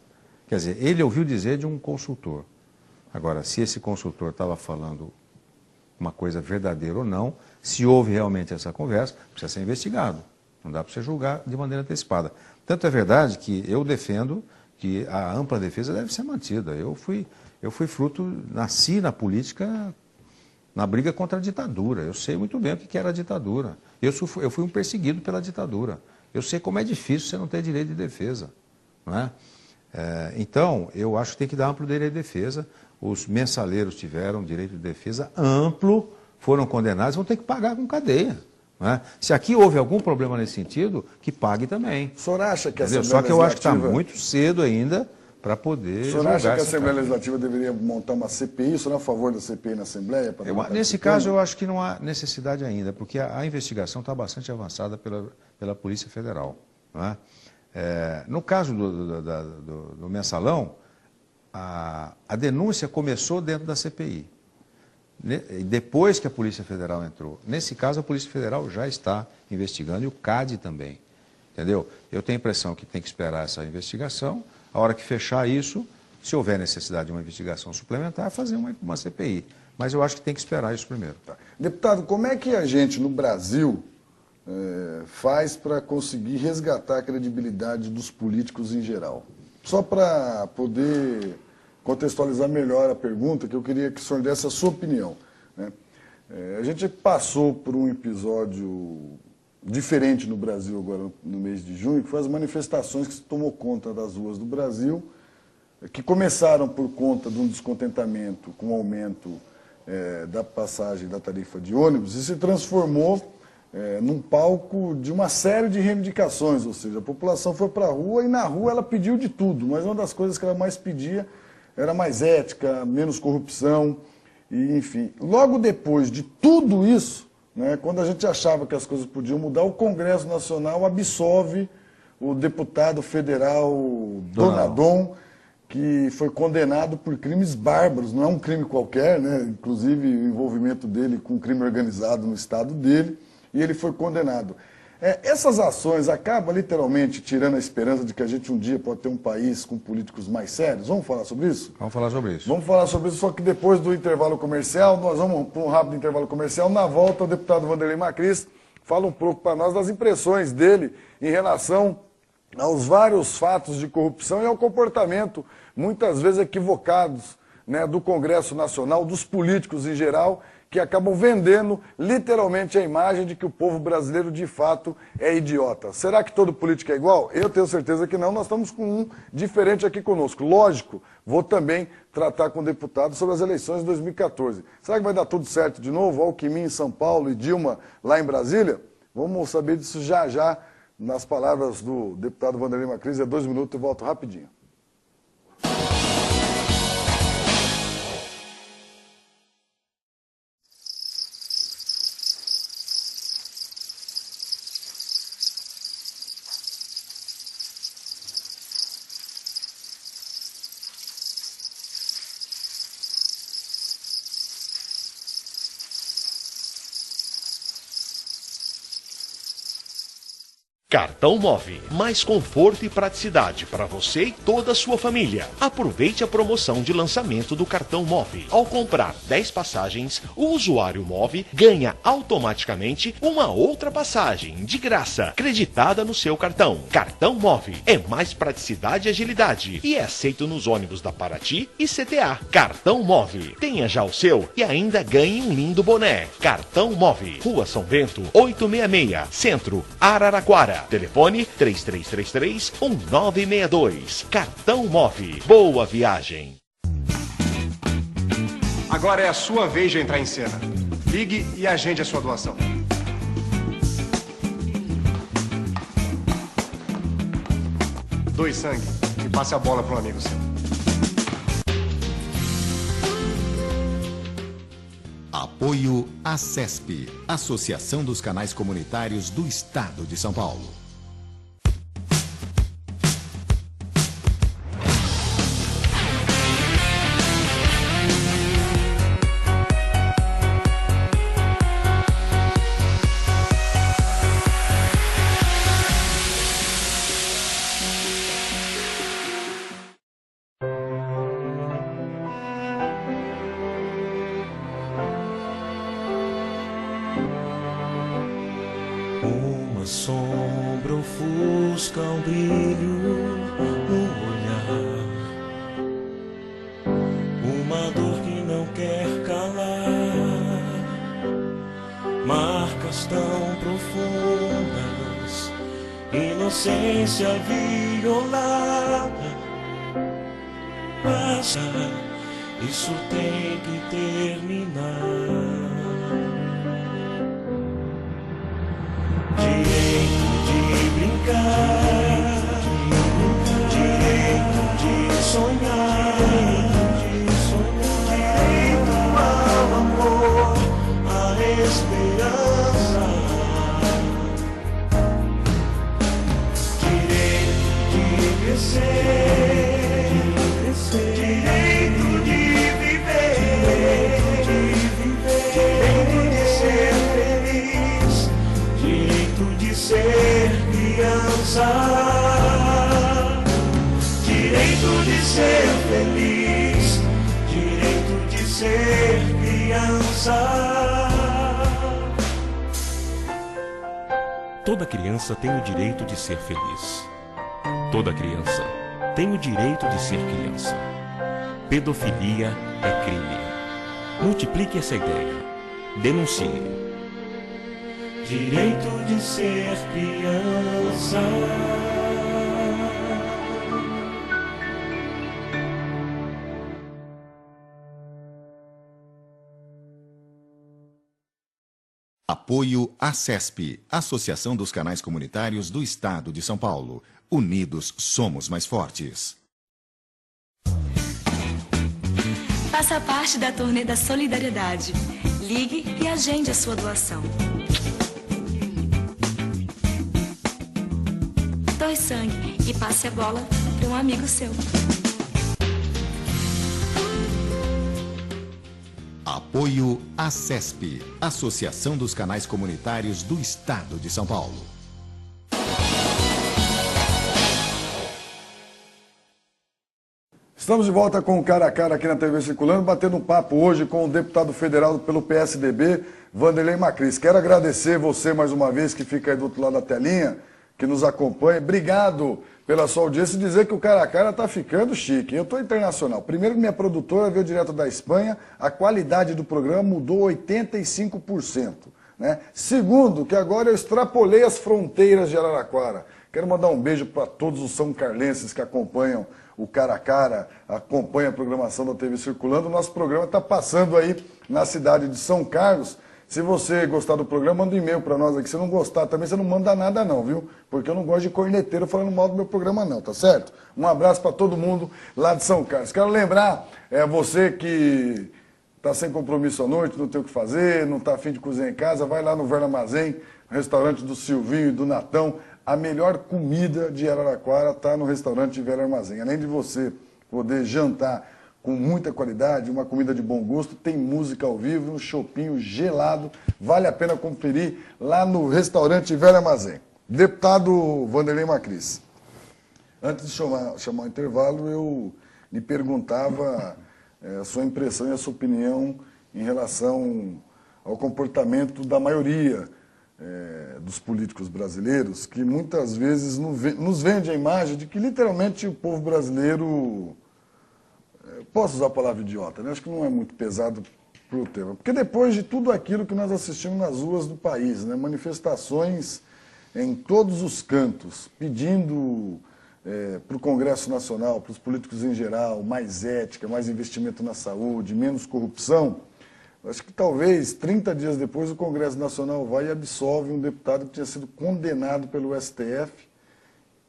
Quer dizer, ele ouviu dizer de um consultor. Agora, se esse consultor estava falando uma coisa verdadeira ou não, se houve realmente essa conversa, precisa ser investigado. Não dá para você julgar de maneira antecipada. Tanto é verdade que eu defendo que a ampla defesa deve ser mantida. Eu fui fruto, nasci na política, na briga contra a ditadura. Eu sei muito bem o que era a ditadura. Eu fui um perseguido pela ditadura. Eu sei como é difícil você não ter direito de defesa. Não é? Então, eu acho que tem que dar amplo direito de defesa. Os mensaleiros tiveram direito de defesa amplo, foram condenados, vão ter que pagar com cadeia. Não é? Se aqui houve algum problema nesse sentido, que pague também. O senhor acha que a Assembleia Legislativa... Só que eu acho que está muito cedo ainda para poder... O senhor acha que a Assembleia Legislativa deveria montar uma CPI? O senhor é a favor da CPI na Assembleia? Nesse caso, eu acho que não há necessidade ainda, porque a investigação está bastante avançada pela Polícia Federal. Não é? No caso do mensalão, a denúncia começou dentro da CPI. Depois que a Polícia Federal entrou. Nesse caso, a Polícia Federal já está investigando e o CAD também. Entendeu? Eu tenho a impressão que tem que esperar essa investigação. A hora que fechar isso, se houver necessidade de uma investigação suplementar, fazer uma CPI. Mas eu acho que tem que esperar isso primeiro. Tá. Deputado, como é que a gente no Brasil faz para conseguir resgatar a credibilidade dos políticos em geral? Só para poder contextualizar melhor a pergunta, que eu queria que o senhor desse a sua opinião. Né? A gente passou por um episódio diferente no Brasil agora no mês de junho, que foi as manifestações que se tomou conta das ruas do Brasil, que começaram por conta de um descontentamento com o aumento da passagem da tarifa de ônibus e se transformou num palco de uma série de reivindicações, ou seja, a população foi para a rua e na rua ela pediu de tudo, mas uma das coisas que ela mais pedia era mais ética, menos corrupção, e enfim. Logo depois de tudo isso, né, quando a gente achava que as coisas podiam mudar, o Congresso Nacional absolve o deputado federal Donadon, que foi condenado por crimes bárbaros, não é um crime qualquer, né, inclusive o envolvimento dele com crime organizado no estado dele, e ele foi condenado. Essas ações acabam literalmente tirando a esperança de que a gente um dia pode ter um país com políticos mais sérios? Vamos falar sobre isso? Vamos falar sobre isso. Vamos falar sobre isso, só que depois do intervalo comercial, nós vamos para um rápido intervalo comercial. Na volta, o deputado Vanderlei Macris fala um pouco para nós das impressões dele em relação aos vários fatos de corrupção e ao comportamento, muitas vezes equivocados, né, do Congresso Nacional, dos políticos em geral, que acabam vendendo literalmente a imagem de que o povo brasileiro de fato é idiota. Será que todo político é igual? Eu tenho certeza que não, nós estamos com um diferente aqui conosco. Lógico, vou também tratar com o deputado sobre as eleições de 2014. Será que vai dar tudo certo de novo? Alckmin em São Paulo e Dilma lá em Brasília? Vamos saber disso já já, nas palavras do deputado Vanderlei Macris. 2 minutos e volto rapidinho. Cartão Move, mais conforto e praticidade para você e toda a sua família. Aproveite a promoção de lançamento do Cartão Move. Ao comprar 10 passagens, o usuário Move ganha automaticamente uma outra passagem de graça, creditada no seu cartão. Cartão Move é mais praticidade e agilidade e é aceito nos ônibus da Paraty e CTA. Cartão Move, tenha já o seu e ainda ganhe um lindo boné. Cartão Move, Rua São Bento, 866, Centro, Araraquara. Telefone 3333-1962. Cartão Move. Boa viagem. Agora é a sua vez de entrar em cena. Ligue e agende a sua doação. Doe sangue e passe a bola para um amigo seu. Apoio ACESP, Associação dos Canais Comunitários do Estado de São Paulo. Uma sombra ofusca um brilho no olhar, uma dor que não quer calar, marcas tão profundas, inocência violada. Passa, isso tem que terminar. Direito de brincar, direito de sonhar, direito ao amor, à esperança, direito de crescer, direito de viver, direito de ser feliz, direito de ser criança, direito de ser feliz, direito de ser criança. Toda criança tem o direito de ser feliz. Toda criança tem o direito de ser criança. Pedofilia é crime. Multiplique essa ideia. Denuncie. Direito de ser criança. Apoio ACESP, Associação dos Canais Comunitários do Estado de São Paulo. Unidos somos mais fortes. Faça parte da turnê da solidariedade. Ligue e agende a sua doação. Doe sangue e passe a bola para um amigo seu. Apoio ACESP, Associação dos Canais Comunitários do Estado de São Paulo. Estamos de volta com o Cara a Cara aqui na TV Circulando, batendo um papo hoje com o deputado federal pelo PSDB, Vanderlei Macris. Quero agradecer você mais uma vez que fica aí do outro lado da telinha, que nos acompanha. Obrigado pela sua audiência e dizer que o Cara a Cara está ficando chique. Eu estou internacional. Primeiro, minha produtora veio direto da Espanha, a qualidade do programa mudou 85%. Né? Segundo, que agora eu extrapolei as fronteiras de Araraquara. Quero mandar um beijo para todos os são carlenses que acompanham o Cara a Cara, acompanha a programação da TV Circulando. O nosso programa está passando aí na cidade de São Carlos. Se você gostar do programa, manda um e-mail para nós aqui. Se não gostar também, você não manda nada não, viu? Porque eu não gosto de corneteiro falando mal do meu programa não, tá certo? Um abraço para todo mundo lá de São Carlos. Quero lembrar, você que está sem compromisso à noite, não tem o que fazer, não está afim de cozinhar em casa, vai lá no Velho Armazém, restaurante do Silvinho e do Natão. A melhor comida de Araraquara está no restaurante Velho Armazém. Além de você poder jantar com muita qualidade, uma comida de bom gosto, tem música ao vivo, um chopinho gelado. Vale a pena conferir lá no restaurante Velho Armazém. Deputado Vanderlei Macris, antes de chamar o intervalo, eu lhe perguntava a sua impressão e a sua opinião em relação ao comportamento da maioria dos políticos brasileiros, que muitas vezes nos vende a imagem de que literalmente o povo brasileiro, posso usar a palavra idiota, né? Acho que não é muito pesado para o tema, porque depois de tudo aquilo que nós assistimos nas ruas do país, né? Manifestações em todos os cantos, pedindo para o Congresso Nacional, para os políticos em geral, mais ética, mais investimento na saúde, menos corrupção. Acho que talvez 30 dias depois o Congresso Nacional vai e absolve um deputado que tinha sido condenado pelo STF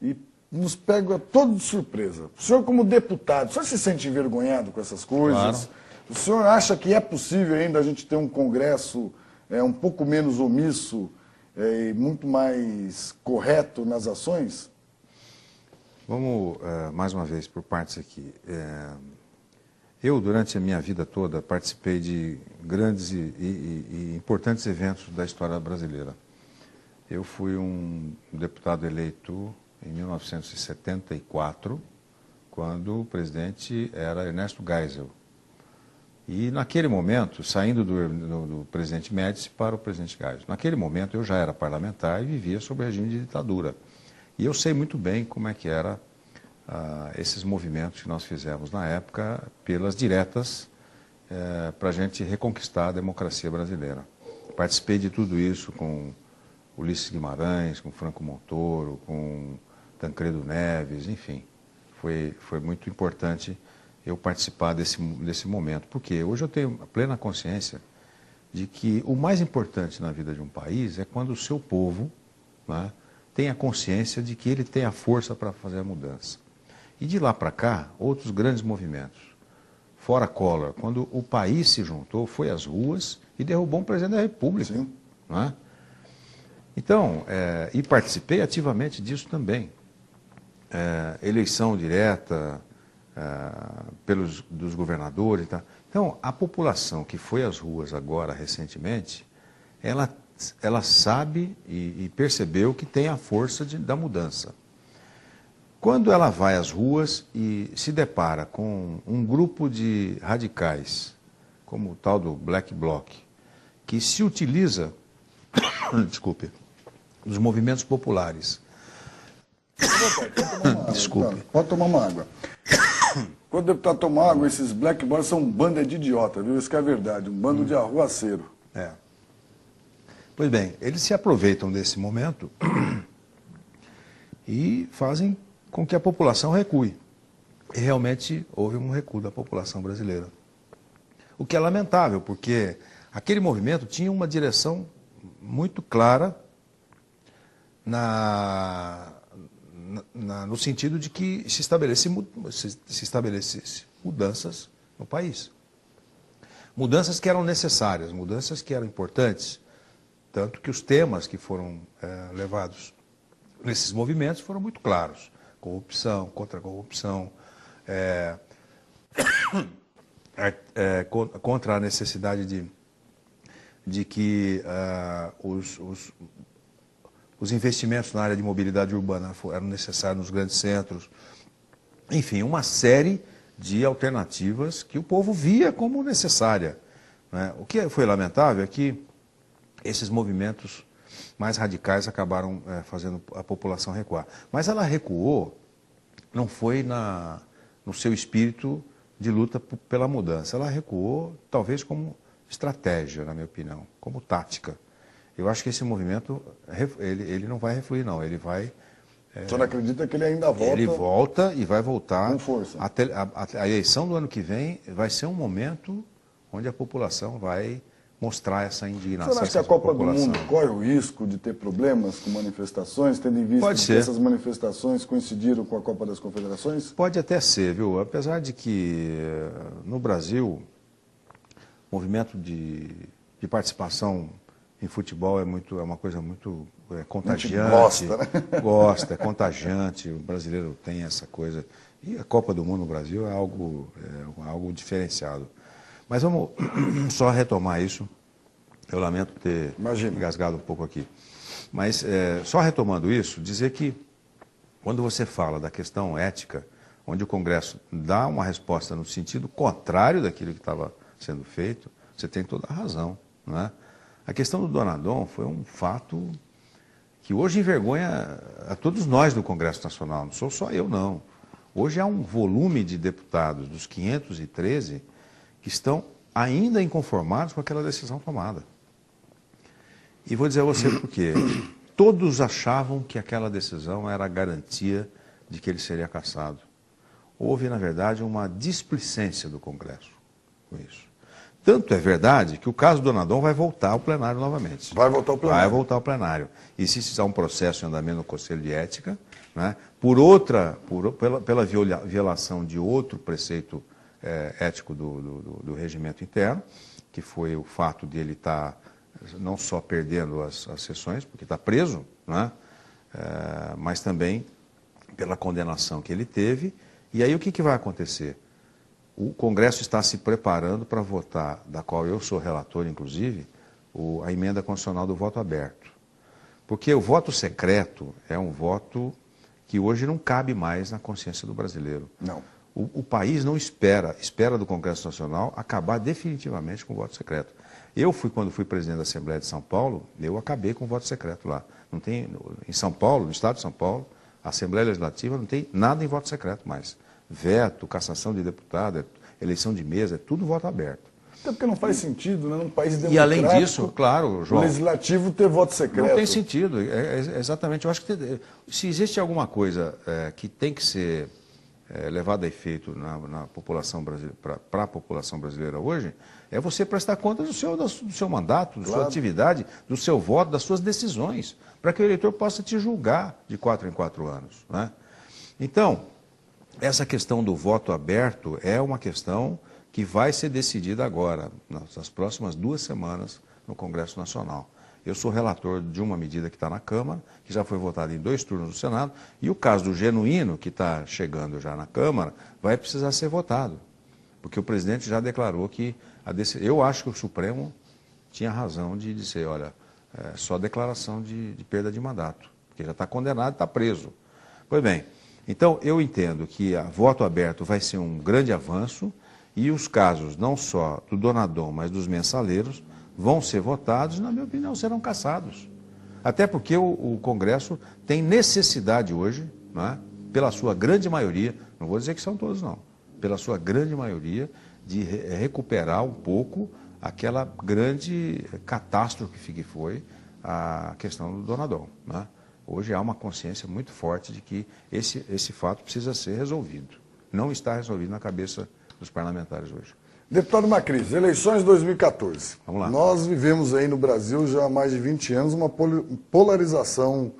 e nos pega todo de surpresa. O senhor, como deputado, o senhor se sente envergonhado com essas coisas? Claro. O senhor acha que é possível ainda a gente ter um Congresso um pouco menos omisso e muito mais correto nas ações? Vamos, mais uma vez, por partes aqui. Eu, durante a minha vida toda, participei de grandes e importantes eventos da história brasileira. Eu fui um deputado eleito em 1974, quando o presidente era Ernesto Geisel. E naquele momento, saindo do presidente Médici para o presidente Geisel, naquele momento eu já era parlamentar e vivia sob o regime de ditadura. E eu sei muito bem como é que era esses movimentos que nós fizemos na época, pelas diretas, para a gente reconquistar a democracia brasileira. Participei de tudo isso com Ulisses Guimarães, com Franco Montoro, com Tancredo Neves, enfim. Foi muito importante eu participar desse momento, porque hoje eu tenho plena consciência de que o mais importante na vida de um país é quando o seu povo, né, tem a consciência de que ele tem a força para fazer a mudança. E de lá para cá, outros grandes movimentos. Fora Collor, quando o país se juntou, foi às ruas e derrubou um presidente da República. Sim. Não é? Então, e participei ativamente disso também. Eleição direta dos governadores. Tá? Então, a população que foi às ruas agora, recentemente, ela sabe e percebeu que tem a força da mudança. Quando ela vai às ruas e se depara com um grupo de radicais, como o tal do Black Bloc, que se utiliza, desculpe, dos movimentos populares. Desculpe. Pode tomar uma água. Quando o deputado toma água, esses Black Blocs são um bando de idiota, viu? Isso que é verdade, um bando de arruaceiro. Pois bem, eles se aproveitam desse momento e fazem com que a população recue. E realmente houve um recuo da população brasileira. O que é lamentável, porque aquele movimento tinha uma direção muito clara no sentido de que se estabelecesse mudanças no país. Mudanças que eram necessárias, mudanças que eram importantes. Tanto que os temas que foram levados nesses movimentos foram muito claros. Corrupção, contra a corrupção, contra a necessidade de que os investimentos na área de mobilidade urbana eram necessários nos grandes centros. Enfim, uma série de alternativas que o povo via como necessária, né? O que foi lamentável é que esses movimentos mais radicais acabaram fazendo a população recuar. Mas ela recuou, não foi no seu espírito de luta pela mudança. Ela recuou, talvez, como estratégia, na minha opinião, como tática. Eu acho que esse movimento, ele não vai refluir, não. Ele vai... O senhor acredita que ele ainda volta? Ele volta e vai voltar. Com força. A eleição do ano que vem vai ser um momento onde a população vai mostrar essa indignação. O senhor acha que a Copa do Mundo corre o risco de ter problemas com manifestações, tendo em vista que essas manifestações coincidiram com a Copa das Confederações? Pode até ser, viu? Apesar de que no Brasil, o movimento de participação em futebol é uma coisa muito contagiante. Gosta, né? Gosta, é contagiante. O brasileiro tem essa coisa. E a Copa do Mundo no Brasil é algo diferenciado. Mas vamos só retomar isso. Eu lamento ter engasgado um pouco aqui. Mas, só retomando isso, dizer que quando você fala da questão ética, onde o Congresso dá uma resposta no sentido contrário daquilo que estava sendo feito, você tem toda a razão, não é? A questão do Donadon foi um fato que hoje envergonha a todos nós do Congresso Nacional, não sou só eu, não. Hoje há um volume de deputados dos 513 que estão ainda inconformados com aquela decisão tomada. E vou dizer a você por quê. Todos achavam que aquela decisão era a garantia de que ele seria cassado. Houve, na verdade, uma displicência do Congresso com isso. Tanto é verdade que o caso do Donadon vai voltar ao plenário novamente. Vai voltar ao plenário. Vai voltar ao plenário. E se precisar um processo em andamento no Conselho de Ética, né, pela violação de outro preceito ético do regimento interno, que foi o fato de ele estar não só perdendo as sessões, porque está preso, né, mas também pela condenação que ele teve. E aí o que vai acontecer? O Congresso está se preparando para votar, da qual eu sou relator, inclusive, a emenda constitucional do voto aberto. Porque o voto secreto é um voto que hoje não cabe mais na consciência do brasileiro. Não. O país não espera do Congresso Nacional acabar definitivamente com o voto secreto. Quando fui presidente da Assembleia de São Paulo, eu acabei com o voto secreto lá. Não tem, em São Paulo, no estado de São Paulo, a Assembleia Legislativa não tem nada em voto secreto mais. Veto, cassação de deputado, eleição de mesa, é tudo voto aberto. Até porque não faz sentido, né? Num país democrático. E além disso, claro, João, o legislativo ter voto secreto. Não tem sentido, exatamente. Eu acho que se existe alguma coisa que tem que ser levada a efeito na população brasileira, para a população brasileira hoje, é você prestar conta do seu mandato, da sua atividade, do seu voto, das suas decisões, para que o eleitor possa te julgar de 4 em 4 anos. Né? Então, essa questão do voto aberto é uma questão que vai ser decidida agora, nas próximas 2 semanas, no Congresso Nacional. Eu sou relator de uma medida que está na Câmara, que já foi votada em 2 turnos do Senado, e o caso do Genuíno, que está chegando já na Câmara, vai precisar ser votado. Porque o presidente já declarou que eu acho que o Supremo tinha razão de dizer, olha, só declaração de perda de mandato, porque já está condenado e está preso. Pois bem, então eu entendo que voto aberto vai ser um grande avanço, e os casos, não só do Donadon, mas dos mensaleiros, vão ser votados e, na minha opinião, serão cassados. Até porque o Congresso tem necessidade hoje, né, pela sua grande maioria, não vou dizer que são todos não, pela sua grande maioria, de recuperar um pouco aquela grande catástrofe que foi a questão do Donadon. Né? Hoje há uma consciência muito forte de que esse fato precisa ser resolvido. Não está resolvido na cabeça dos parlamentares hoje. Deputado Macris, eleições de 2014. Vamos lá. Nós vivemos aí no Brasil já há mais de 20 anos uma polarização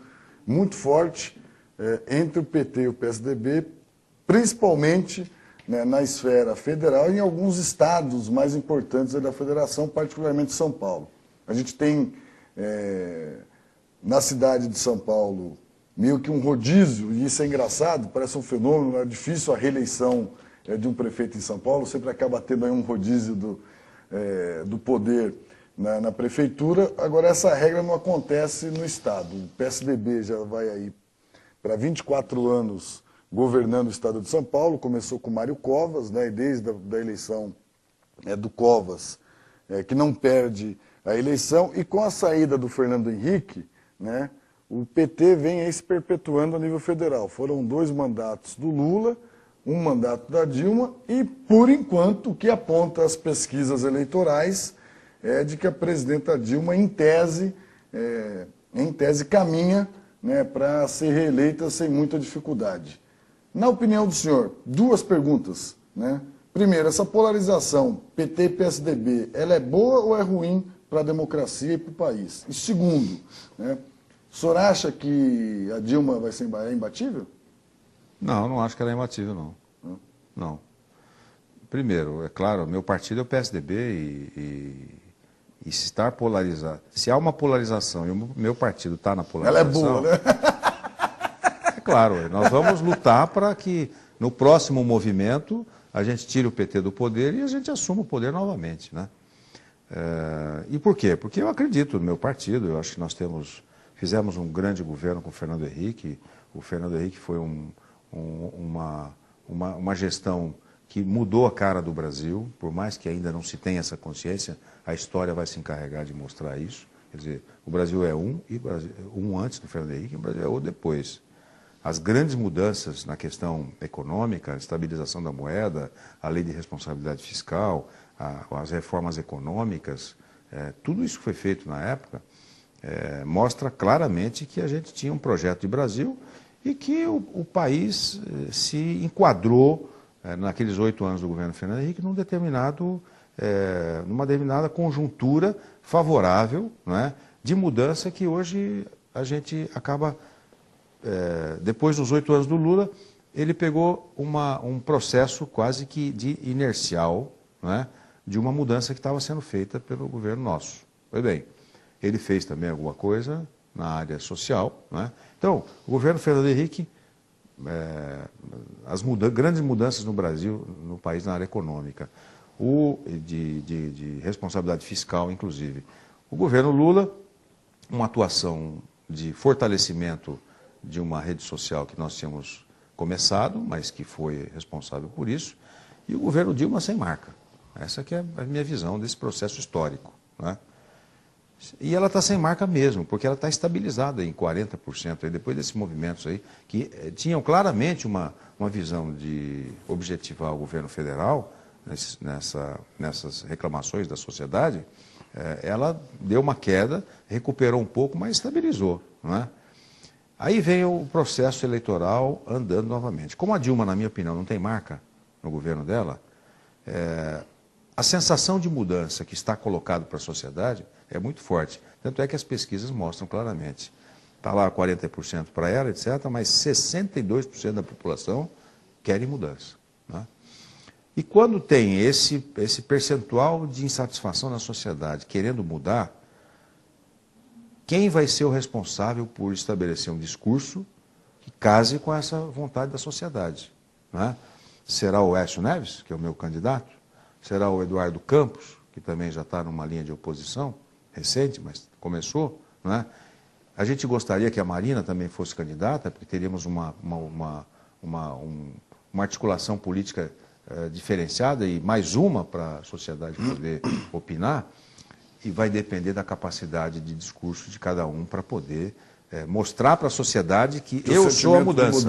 muito forte entre o PT e o PSDB, principalmente, né, na esfera federal e em alguns estados mais importantes da federação, particularmente São Paulo. A gente tem, na cidade de São Paulo, meio que um rodízio, e isso é engraçado, parece um fenômeno, é difícil a reeleição de um prefeito em São Paulo, sempre acaba tendo aí um rodízio do poder na prefeitura. Agora, essa regra não acontece no Estado. O PSDB já vai aí para 24 anos governando o Estado de São Paulo, começou com Mário Covas, né, e desde a eleição do Covas, que não perde a eleição, e com a saída do Fernando Henrique, né, o PT vem aí se perpetuando a nível federal. Foram 2 mandatos do Lula, um mandato da Dilma, e, por enquanto, o que aponta as pesquisas eleitorais é de que a presidenta Dilma, em tese caminha, né, para ser reeleita sem muita dificuldade. Na opinião do senhor, 2 perguntas. Né? Primeiro, essa polarização PT e PSDB, ela é boa ou é ruim para a democracia e para o país? E segundo, né, o senhor acha que a Dilma vai ser imbatível? Não, não acho que ela é imbatível, não. Não. Primeiro, é claro, meu partido é o PSDB e se estar polarizado, se há uma polarização e o meu partido está na polarização... Ela é boa, né? É claro, nós vamos lutar para que no próximo movimento a gente tire o PT do poder e a gente assuma o poder novamente, né? E por quê? Porque eu acredito no meu partido, eu acho que nós temos Fizemos um grande governo com o Fernando Henrique. O Fernando Henrique foi uma gestão que mudou a cara do Brasil, por mais que ainda não se tenha essa consciência, a história vai se encarregar de mostrar isso. Quer dizer, o Brasil é um antes do Fernando Henrique e o Brasil é outro depois. As grandes mudanças na questão econômica, a estabilização da moeda, a lei de responsabilidade fiscal, as reformas econômicas, tudo isso que foi feito na época, mostra claramente que a gente tinha um projeto de Brasil e que o país se enquadrou naqueles 8 anos do governo Fernando Henrique numa determinada conjuntura favorável, não é, de mudança que hoje a gente acaba, depois dos 8 anos do Lula, ele pegou um processo quase que de inercial, não é, de uma mudança que estava sendo feita pelo governo nosso. Pois bem, ele fez também alguma coisa na área social, não é? Então, o governo Fernando Henrique, grandes mudanças no Brasil, no país, na área econômica, de responsabilidade fiscal, inclusive. O governo Lula, uma atuação de fortalecimento de uma rede social que nós tínhamos começado, mas que foi responsável por isso, e o governo Dilma sem marca. Essa que é a minha visão desse processo histórico, né? E ela está sem marca mesmo, porque ela está estabilizada em 40%, aí, depois desses movimentos aí, que tinham claramente uma visão de objetivar o governo federal, nessas reclamações da sociedade, ela deu uma queda, recuperou um pouco, mas estabilizou, não é? Aí vem o processo eleitoral andando novamente. Como a Dilma, na minha opinião, não tem marca no governo dela, a sensação de mudança que está colocado para a sociedade é muito forte. Tanto é que as pesquisas mostram claramente. Está lá 40% para ela, etc., mas 62% da população querem mudança, né? E quando tem esse percentual de insatisfação na sociedade querendo mudar, quem vai ser o responsável por estabelecer um discurso que case com essa vontade da sociedade, né? Será o Aécio Neves, que é o meu candidato? Será o Eduardo Campos, que também já está numa linha de oposição, recente, mas começou, né? A gente gostaria que a Marina também fosse candidata, porque teríamos uma articulação política diferenciada e mais uma para a sociedade poder opinar, e vai depender da capacidade de discurso de cada um para poder mostrar para a sociedade que eu sou a mudança.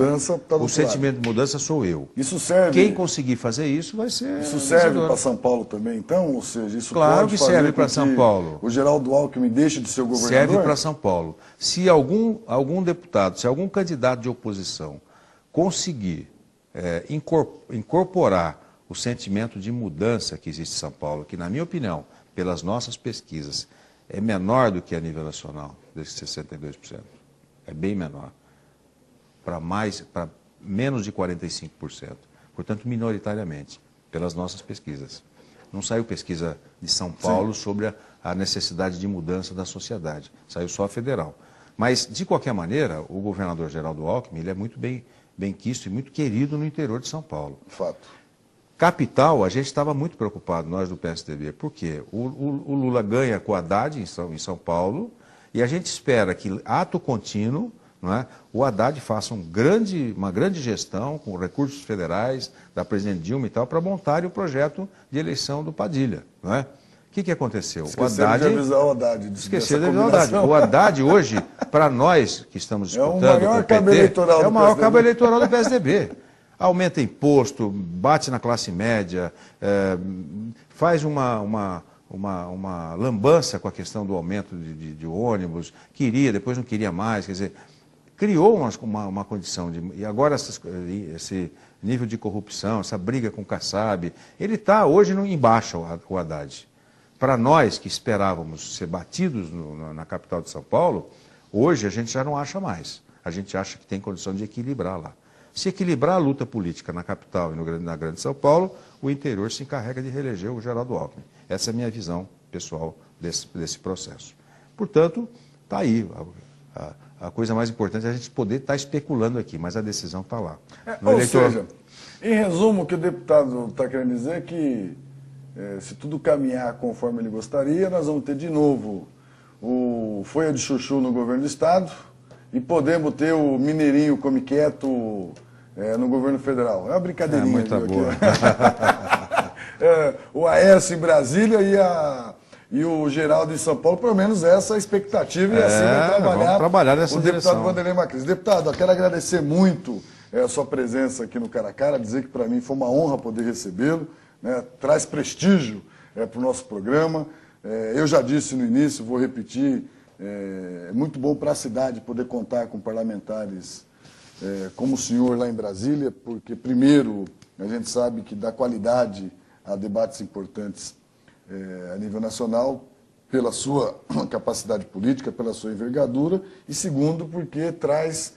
O sentimento de mudança sou eu. Isso serve. Quem conseguir fazer isso vai ser. Isso serve para São Paulo também, então? Ou seja, isso claro pode que serve para São Paulo. O Geraldo Alckmin deixa de ser o governador? Serve para São Paulo. Se algum deputado, se algum candidato de oposição conseguir incorporar o sentimento de mudança que existe em São Paulo, que, na minha opinião, pelas nossas pesquisas, é menor do que a nível nacional, desses 62%. É bem menor. Para menos de 45%. Portanto, minoritariamente, pelas nossas pesquisas. Não saiu pesquisa de São Paulo sobre a necessidade de mudança da sociedade. Saiu só a federal. Mas, de qualquer maneira, o governador Geraldo Alckmin ele é muito bem quisto e muito querido no interior de São Paulo. Fato. Capital, a gente estava muito preocupado, nós do PSDB, porque o Lula ganha com o Haddad em São Paulo, e a gente espera que, ato contínuo, não é, o Haddad faça uma grande gestão com recursos federais da presidente Dilma e tal, para montar o projeto de eleição do Padilha. Não é? O que aconteceu? Esqueceram de avisar o Haddad. Esqueceram de avisar o Haddad. O Haddad hoje, para nós que estamos disputando o PT, é o maior cabo eleitoral do PSDB. Aumenta imposto, bate na classe média, faz uma lambança com a questão do aumento de ônibus, depois não queria mais, quer dizer, criou uma condição e agora esse nível de corrupção, essa briga com o Kassab, ele está hoje embaixo, o Haddad. Para nós que esperávamos ser batidos na capital de São Paulo, hoje a gente já não acha mais. A gente acha que tem condição de equilibrar lá. Se equilibrar a luta política na capital e na Grande São Paulo, o interior se encarrega de reeleger o Geraldo Alckmin. Essa é a minha visão pessoal desse processo. Portanto, está aí. A coisa mais importante é a gente poder estar especulando aqui, mas a decisão está lá. Seja, em resumo, o que o deputado está querendo dizer é que, se tudo caminhar conforme ele gostaria, nós vamos ter de novo o Folha de Chuchu no governo do estado e podemos ter o Mineirinho Come Quieto no governo federal. É uma brincadeirinha. Muito boa. O Aécio em Brasília e o Geraldo em São Paulo, pelo menos essa é a expectativa, e assim vai trabalhar nessa o direção. deputado Vanderlei Macris. Deputado, eu quero agradecer muito a sua presença aqui no Cara a Cara, dizer que para mim foi uma honra poder recebê-lo, né? Traz prestígio para o nosso programa. Eu já disse no início, vou repetir, é muito bom para a cidade poder contar com parlamentares como o senhor lá em Brasília, porque primeiro a gente sabe que dá qualidade a debates importantes a nível nacional, pela sua capacidade política, pela sua envergadura, e segundo, porque traz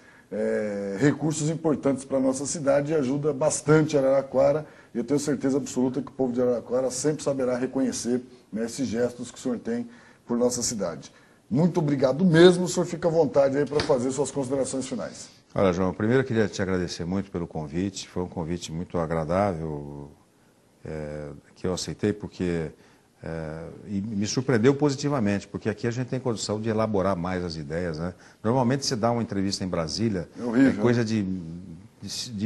recursos importantes para a nossa cidade e ajuda bastante Araraquara. Eu tenho certeza absoluta que o povo de Araraquara sempre saberá reconhecer, né, esses gestos que o senhor tem por nossa cidade. Muito obrigado mesmo, o senhor fica à vontade aí para fazer suas considerações finais. Olha, João, primeiro eu queria te agradecer muito pelo convite, foi um convite muito agradável, que eu aceitei porque... e me surpreendeu positivamente, porque aqui a gente tem condição de elaborar mais as ideias, né? Normalmente você dá uma entrevista em Brasília, é coisa de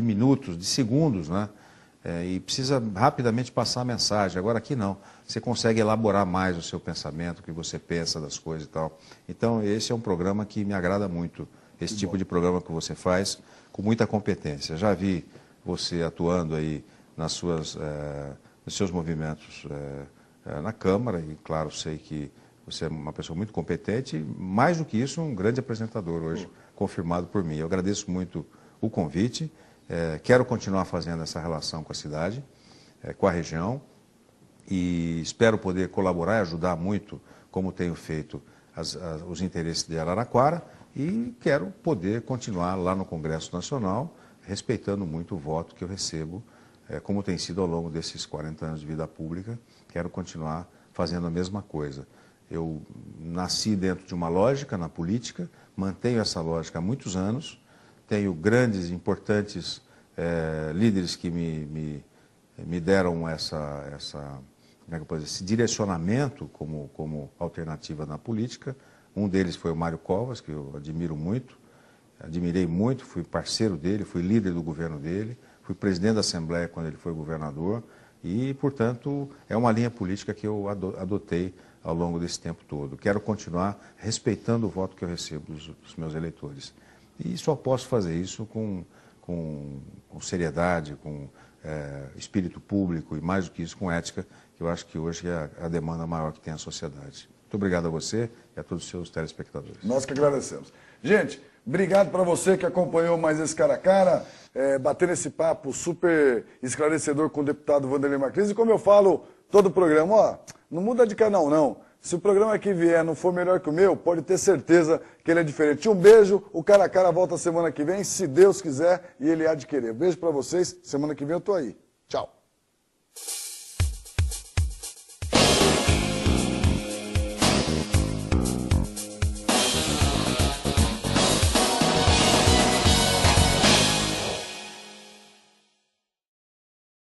minutos, de segundos, né? E precisa rapidamente passar a mensagem. Agora aqui não, você consegue elaborar mais o seu pensamento, o que você pensa das coisas e tal. Então esse é um programa que me agrada muito, esse tipo de programa que você faz com muita competência. Já vi você atuando aí nos seus movimentos na Câmara, e claro, sei que você é uma pessoa muito competente, e mais do que isso, um grande apresentador hoje, confirmado por mim. Eu agradeço muito o convite, quero continuar fazendo essa relação com a cidade, com a região, e espero poder colaborar e ajudar muito, como tenho feito, os interesses de Araraquara, e quero poder continuar lá no Congresso Nacional, respeitando muito o voto que eu recebo, como tem sido ao longo desses 40 anos de vida pública. Quero continuar fazendo a mesma coisa. Eu nasci dentro de uma lógica na política, mantenho essa lógica há muitos anos, tenho grandes, importantes líderes que me deram esse direcionamento como alternativa na política. Um deles foi o Mário Covas, que eu admirei muito, fui parceiro dele, fui líder do governo dele, fui presidente da Assembleia quando ele foi governador e, portanto, é uma linha política que eu adotei ao longo desse tempo todo. Quero continuar respeitando o voto que eu recebo dos meus eleitores. E só posso fazer isso com seriedade, com espírito público e, mais do que isso, com ética, que eu acho que hoje é a demanda maior que tem a sociedade. Muito obrigado a você e a todos os seus telespectadores. Nós que agradecemos. Gente, obrigado para você que acompanhou mais esse Cara a Cara, batendo esse papo super esclarecedor com o deputado Vanderlei Macris. E como eu falo todo o programa, não muda de canal não. Se o programa que vier não for melhor que o meu, pode ter certeza que ele é diferente. Um beijo, o Cara a Cara volta semana que vem, se Deus quiser, e ele há de querer. Beijo para vocês, semana que vem eu tô aí. Tchau.